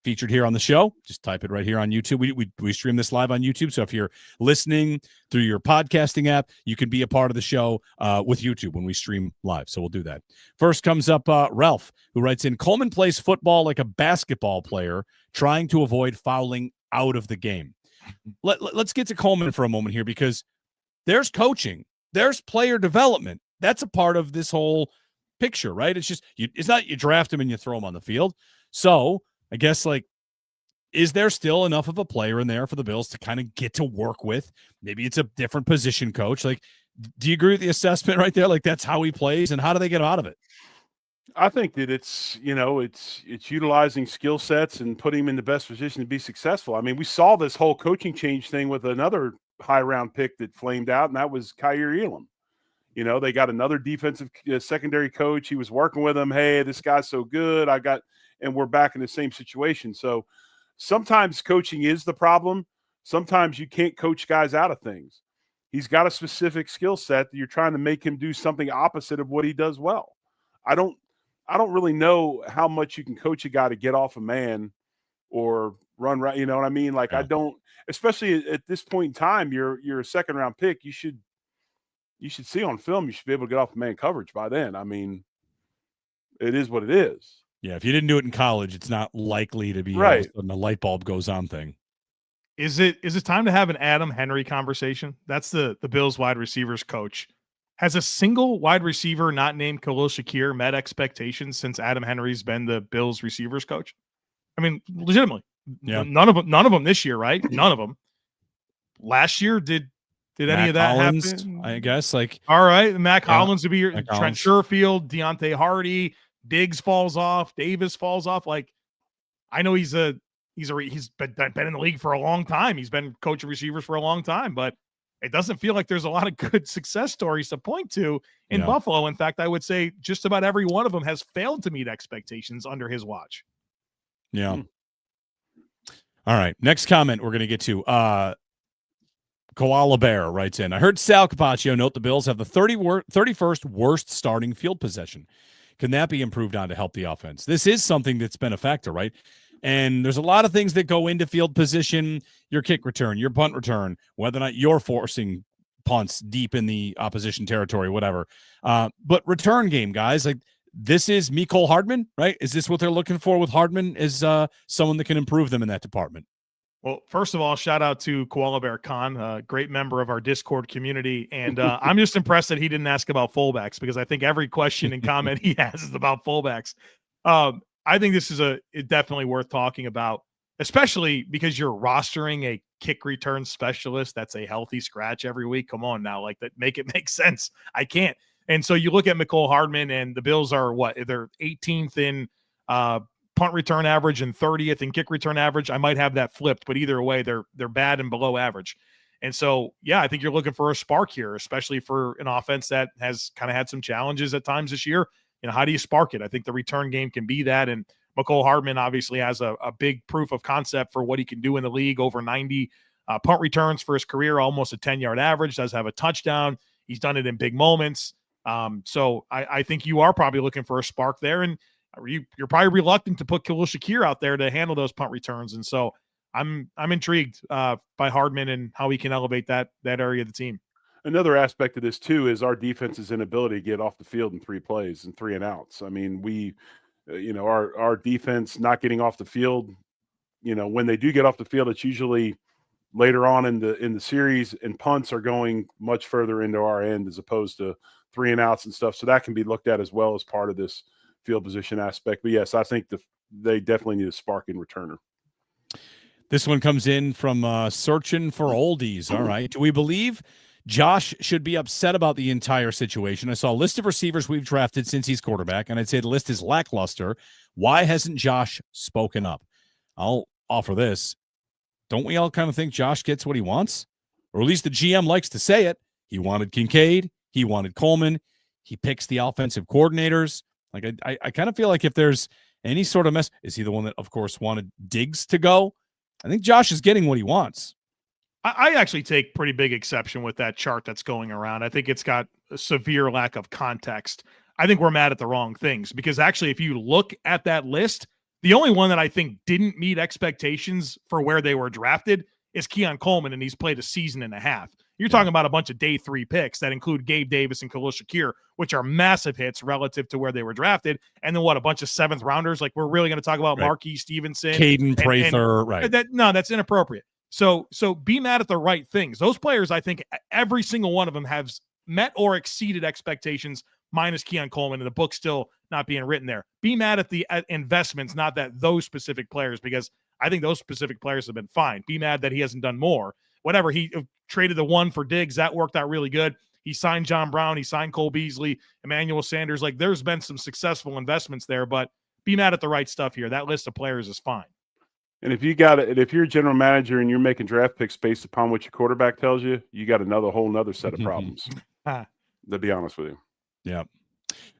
featured here on the show, just type it right here on YouTube. We stream this live on YouTube, so if you're listening through your podcasting app, you can be a part of the show with YouTube when we stream live, so we'll do that. First comes up Ralph, who writes in, Coleman plays football like a basketball player, trying to avoid fouling out of the game. Let's get to Coleman for a moment here, because there's coaching, there's player development. That's a part of this whole picture, right? It's just, it's not you draft him and you throw him on the field. So I guess, is there still enough of a player in there for the Bills to kind of get to work with? Maybe it's a different position coach. Do you agree with the assessment right there? That's how he plays, and how do they get out of it? I think that it's utilizing skill sets and putting him in the best position to be successful. I mean, we saw this whole coaching change thing with another high round pick that flamed out, and that was Shakir Elam. They got another defensive secondary coach. He was working with him. Hey, this guy's so good. And we're back in the same situation. So sometimes coaching is the problem. Sometimes you can't coach guys out of things. He's got a specific skill set that you're trying to make him do something opposite of what he does well. I don't really know how much you can coach a guy to get off a man or run right. You know what I mean? Yeah. I don't, especially at this point in time, you're a second round pick. You should see on film, you should be able to get off man coverage by then. I mean, it is what it is. Yeah. If you didn't do it in college, it's not likely to be right. A light bulb goes on thing. Is it time to have an Adam Henry conversation? That's the Bills wide receivers coach. Has a single wide receiver not named Khalil Shakir met expectations since Adam Henry's been the Bills receivers coach? I mean, legitimately, none of them this year, right? None of them. Last year, did any Matt of that Collins, happen? I guess. All right, Matt Collins would be your Trent Collins. Sherfield, Deontay Hardy, Diggs falls off, Davis falls off. I know he's been in the league for a long time. He's been coaching receivers for a long time, but it doesn't feel like there's a lot of good success stories to point to in Buffalo. In fact, I would say just about every one of them has failed to meet expectations under his watch. Yeah. All right. Next comment we're going to get to. Koala Bear writes in, I heard Sal Capaccio note the Bills have the 31st worst starting field possession. Can that be improved on to help the offense? This is something that's been a factor, right? And there's a lot of things that go into field position, your kick return, your punt return, whether or not you're forcing punts deep in the opposition territory, whatever. But return game, guys, this is Mecole Hardman, right? Is this what they're looking for with Hardman? Is someone that can improve them in that department? Well, first of all, shout out to Koala Bear Khan, a great member of our Discord community. And I'm just impressed that he didn't ask about fullbacks, because I think every question and comment he has is about fullbacks. I think this is definitely worth talking about. especially because you're rostering a kick return specialist that's a healthy scratch every week. Come on now, like that, make it make sense. I can't. And so you look at McCole Hardman, and the Bills are what? They're 18th in punt return average and 30th in kick return average. I might have that flipped, but either way, they're bad and below average. And so, yeah, I think you're looking for a spark here, especially for an offense that has kind of had some challenges at times this year. How do you spark it? I think the return game can be that. And McCole Hardman obviously has a big proof of concept for what he can do in the league, over 90 punt returns for his career, almost a 10-yard average, does have a touchdown. He's done it in big moments. So I think you are probably looking for a spark there. And you're probably reluctant to put Khalil Shakir out there to handle those punt returns. And so I'm intrigued by Hardman and how he can elevate that area of the team. Another aspect of this too is our defense's inability to get off the field in 3 plays and 3 and outs. I mean, our defense not getting off the field, when they do get off the field, it's usually later on in the series, and punts are going much further into our end as opposed to 3 and outs and stuff. So that can be looked at as well as part of this field position aspect. But yes, I think they definitely need a sparking returner. This one comes in from Searching for Oldies. All right. Do we believe Josh should be upset about the entire situation? I saw a list of receivers we've drafted since he's quarterback, and I'd say the list is lackluster. Why hasn't Josh spoken up? I'll offer this. Don't we all kind of think Josh gets what he wants? Or at least the GM likes to say it. He wanted Kincaid. He wanted Coleman. He picks the offensive coordinators. Like, I kind of feel like if there's any sort of mess, is he the one that, of course, wanted Diggs to go? I think Josh is getting what he wants. I actually take pretty big exception with that chart that's going around. I think it's got a severe lack of context. I think we're mad at the wrong things, because actually, if you look at that list, the only one that I think didn't meet expectations for where they were drafted is Keon Coleman, and he's played a season and a half. You're talking about a bunch of day 3 picks that include Gabe Davis and Khalil Shakir, which are massive hits relative to where they were drafted. And then a bunch of 7th rounders. Like, we're really going to talk about Marquis Stevenson, Caden Prather, right? That's inappropriate. So be mad at the right things. Those players, I think every single one of them has met or exceeded expectations, minus Keon Coleman, and the book still not being written there. Be mad at the investments, not that those specific players, because I think those specific players have been fine. Be mad that he hasn't done more. Whatever, he traded the 1 for Diggs. That worked out really good. He signed John Brown. He signed Cole Beasley, Emmanuel Sanders. Like, there's been some successful investments there, but be mad at the right stuff here. That list of players is fine. And if you're a general manager and you're making draft picks based upon what your quarterback tells you, you got whole nother set of problems. To be honest with you. Yeah.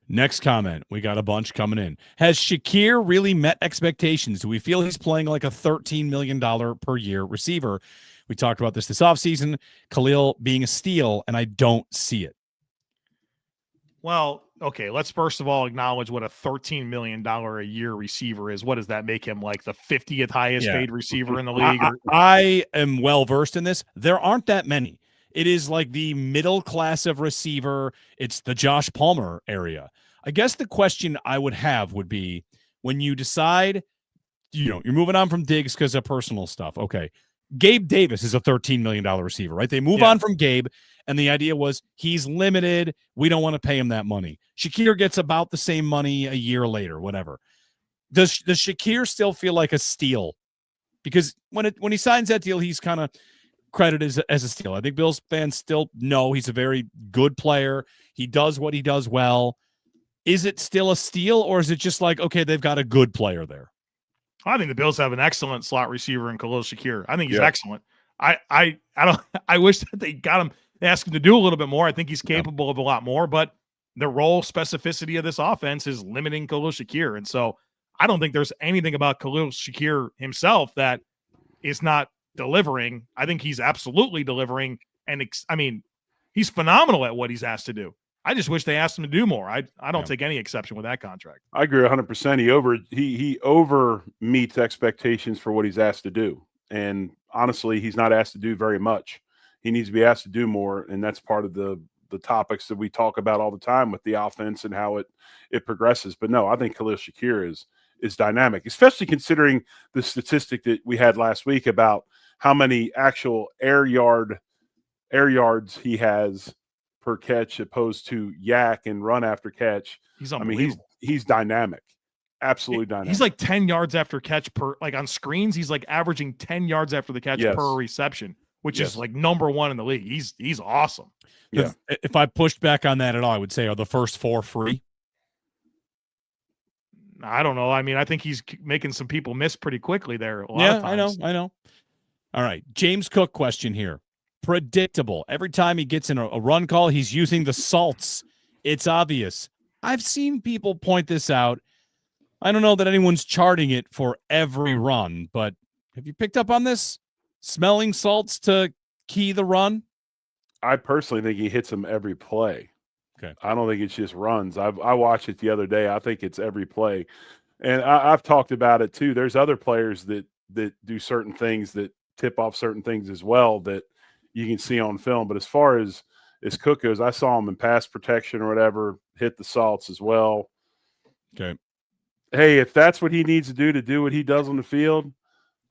Next comment. We got a bunch coming in. Has Shakir really met expectations? Do we feel he's playing like a $13 million per year receiver? We talked about this offseason. Khalil being a steal, and I don't see it. Well, okay, let's first of all acknowledge what a $13 million a year receiver is. What does that make him, like the 50th highest paid receiver in the league? I am well-versed in this. There aren't that many. It is like the middle class of receiver. It's the Josh Palmer area. I guess the question I would have would be, when you decide, you're moving on from Diggs because of personal stuff. Okay. Gabe Davis is a $13 million receiver, right? They move on from Gabe, and the idea was he's limited. We don't want to pay him that money. Shakir gets about the same money a year later, whatever. Does Shakir still feel like a steal? Because when he signs that deal, he's kind of credited as a steal. I think Bills fans still know he's a very good player. He does what he does well. Is it still a steal, or is it just like, okay, they've got a good player there? I think the Bills have an excellent slot receiver in Khalil Shakir. I think he's excellent. I wish that they got him, they asked him to do a little bit more. I think he's capable of a lot more, but the role specificity of this offense is limiting Khalil Shakir. And so I don't think there's anything about Khalil Shakir himself that is not delivering. I think he's absolutely delivering. And he's phenomenal at what he's asked to do. I just wish they asked him to do more. I don't take any exception with that contract. I agree 100%. He over meets expectations for what he's asked to do. And honestly, he's not asked to do very much. He needs to be asked to do more. And that's part of the topics that we talk about all the time with the offense and how it progresses. But no, I think Khalil Shakir is dynamic, especially considering the statistic that we had last week about how many actual air yards he has per catch opposed to yak and run after catch. He's unbelievable. He's dynamic. Absolutely dynamic. He's like 10 yards after catch per, like on screens, he's like averaging 10 yards after the catch per reception, which is like number one in the league. He's awesome. Yeah. If I pushed back on that at all, I would say, are the first 4 free? I don't know. I mean, I think he's making some people miss pretty quickly there. I know. All right. James Cook question here. Predictable. Every time he gets in a run call, he's using the salts. It's obvious. I've seen people point this out. I don't know that anyone's charting it for every run, but have you picked up on this? Smelling salts to key the run? I personally think he hits them every play. Okay. I don't think it's just runs. I watched it the other day. I think it's every play. And I've talked about it too. There's other players that do certain things that tip off certain things as well that you can see on film. But as far as Cook goes, I saw him in pass protection or whatever, hit the salts as well. Okay. Hey, if that's what he needs to do what he does on the field,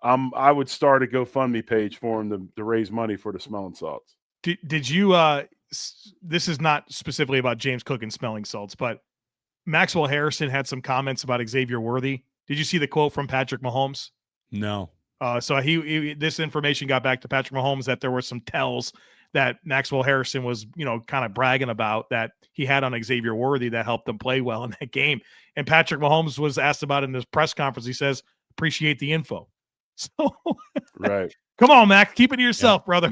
I would start a GoFundMe page for him to raise money for the smelling salts. Did you this is not specifically about James Cook and smelling salts, but Maxwell Harrison had some comments about Xavier Worthy. Did you see the quote from Patrick Mahomes? No. So he this information got back to Patrick Mahomes that there were some tells that Maxwell Harrison was, kind of bragging about that he had on Xavier Worthy that helped them play well in that game. And Patrick Mahomes was asked about it in his press conference. He says, appreciate the info. So right. Come on, Mac, keep it to yourself, brother.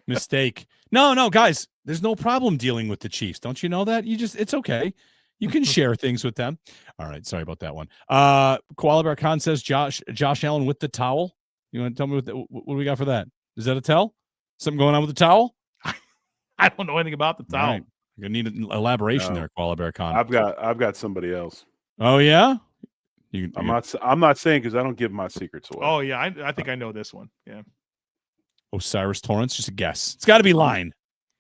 Mistake. No, guys, there's no problem dealing with the Chiefs. Don't you know that? It's okay. You can share things with them. All right. Sorry about that one. Koala Bear Khan says Josh Allen with the towel. You want to tell me what do we got for that? Is that a tell? Something going on with the towel? I don't know anything about the towel. Right. You're gonna need an elaboration there, Koala Bear Khan. I've got somebody else. Oh yeah? I'm not saying because I don't give my secrets away. Oh yeah, I think I know this one. Yeah. Osiris Torrance, just a guess. It's got to be line.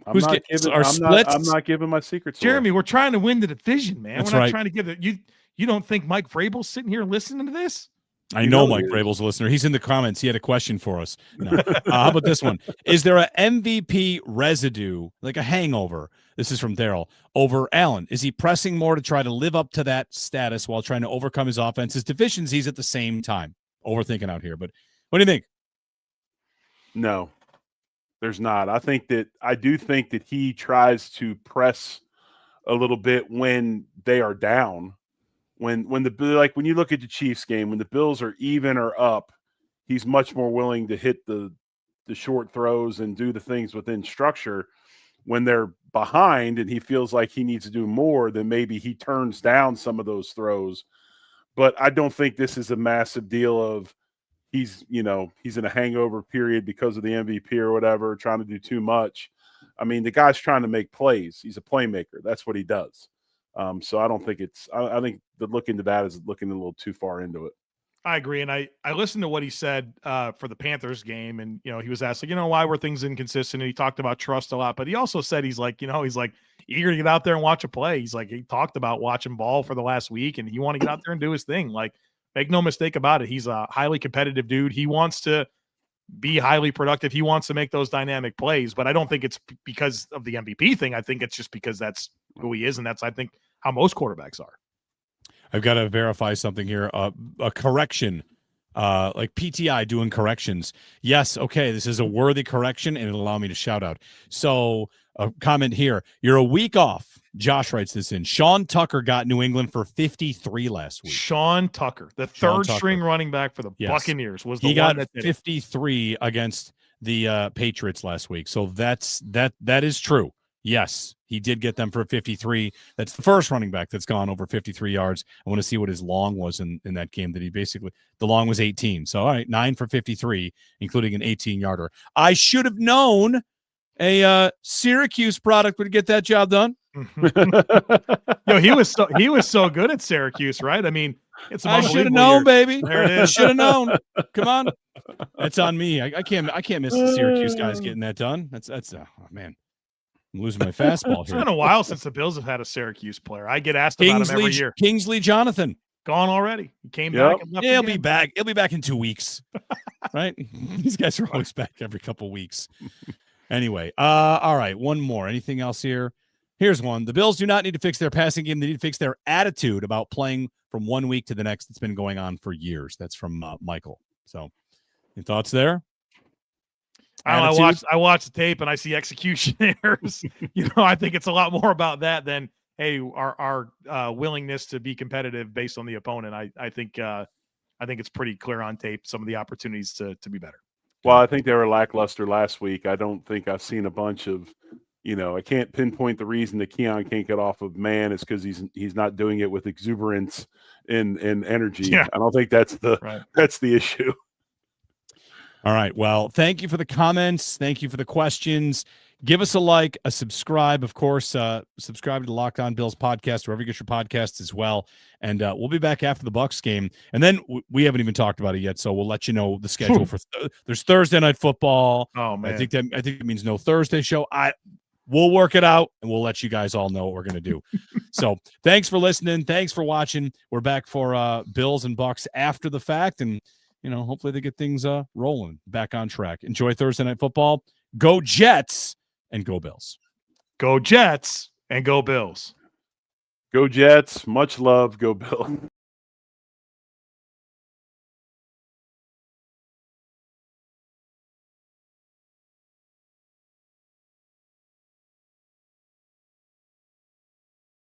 I'm not giving my secrets Jeremy, away. we're trying to win the division, man. That's we're not right. trying to give it. You don't think Mike Vrabel's sitting here listening to this? I know Mike Vrabel's a listener. He's in the comments. He had a question for us. No. How about this one? Is there a MVP residue, like a hangover? This is from Daryl. Over Allen. Is he pressing more to try to live up to that status while trying to overcome his offense's deficiencies at the same time? Overthinking out here, but what do you think? No, there's not. I do think that he tries to press a little bit when they are down. When you look at the Chiefs game, when the Bills are even or up, he's much more willing to hit the short throws and do the things within structure. When they're behind and he feels like he needs to do more, then maybe he turns down some of those throws. But I don't think this is a massive deal of he's in a hangover period because of the MVP or whatever, trying to do too much. I mean, the guy's trying to make plays. He's a playmaker. That's what he does. So I don't think I think the look into that is looking a little too far into it. I agree. And I listened to what he said for the Panthers game. And, he was asked, why were things inconsistent? And he talked about trust a lot. But he also said he's like eager to get out there and watch a play. He's like, he talked about watching ball for the last week and he want to get out there and do his thing. Like, make no mistake about it. He's a highly competitive dude. He wants to be highly productive. He wants to make those dynamic plays. But I don't think it's because of the MVP thing. I think it's just because that's who he is. And that's, I think, how most quarterbacks are. I've got to verify something here. A correction, like PTI doing corrections. Yes, okay, this is a worthy correction, and it'll allow me to shout out. So a comment here. You're a week off. Josh writes this in. Sean Tucker got New England for 53 last week. Sean Tucker, the third-string running back for the Buccaneers, was the one that did 53 against the Patriots last week. So that is true. Yes, he did get them for 53. That's the first running back that's gone over 53 yards. I want to see what his long was in that game that the long was 18. So, all right, 9 for 53, including an 18-yarder. I should have known a Syracuse product would get that job done. He was so good at Syracuse, right? I mean, I should have known, baby. There it is. Should have known. Come on. That's on me. I can't miss the Syracuse guys getting that done. That's oh, man. I'm losing my fastball It's here. been a while since the Bills have had a Syracuse player. I get asked about him every year. Kingsley Jonathan. Gone already. He came back. And left He'll again. be back. He'll be back in 2 weeks. Right? These guys are always back every couple weeks. Anyway, all right. One more. Anything else here? Here's one. The Bills do not need to fix their passing game. They need to fix their attitude about playing from one week to the next. It's been going on for years. That's from Michael. So, any thoughts there? I watched the tape and I see execution errors. I think it's a lot more about that than, hey, our willingness to be competitive based on the opponent. I think it's pretty clear on tape some of the opportunities to be better. Well, I think they were lackluster last week. I don't think I've seen a bunch of, I can't pinpoint the reason that Keon can't get off of man. It's because he's not doing it with exuberance and energy. Yeah. I don't think that's the issue. All right. Well, thank you for the comments. Thank you for the questions. Give us a like, a subscribe, of course. Subscribe to the Locked On Bills podcast, wherever you get your podcasts as well. And we'll be back after the Bucs game. And then we haven't even talked about it yet, so we'll let you know the schedule for. There's Thursday night football. Oh man, I think it means no Thursday show. We'll work it out, and we'll let you guys all know what we're going to do. So thanks for listening. Thanks for watching. We're back for Bills and Bucs after the fact, and hopefully they get things rolling, back on track. Enjoy Thursday night football. Go Jets and go Bills. Go Jets and go Bills. Go Jets. Much love. Go Bills.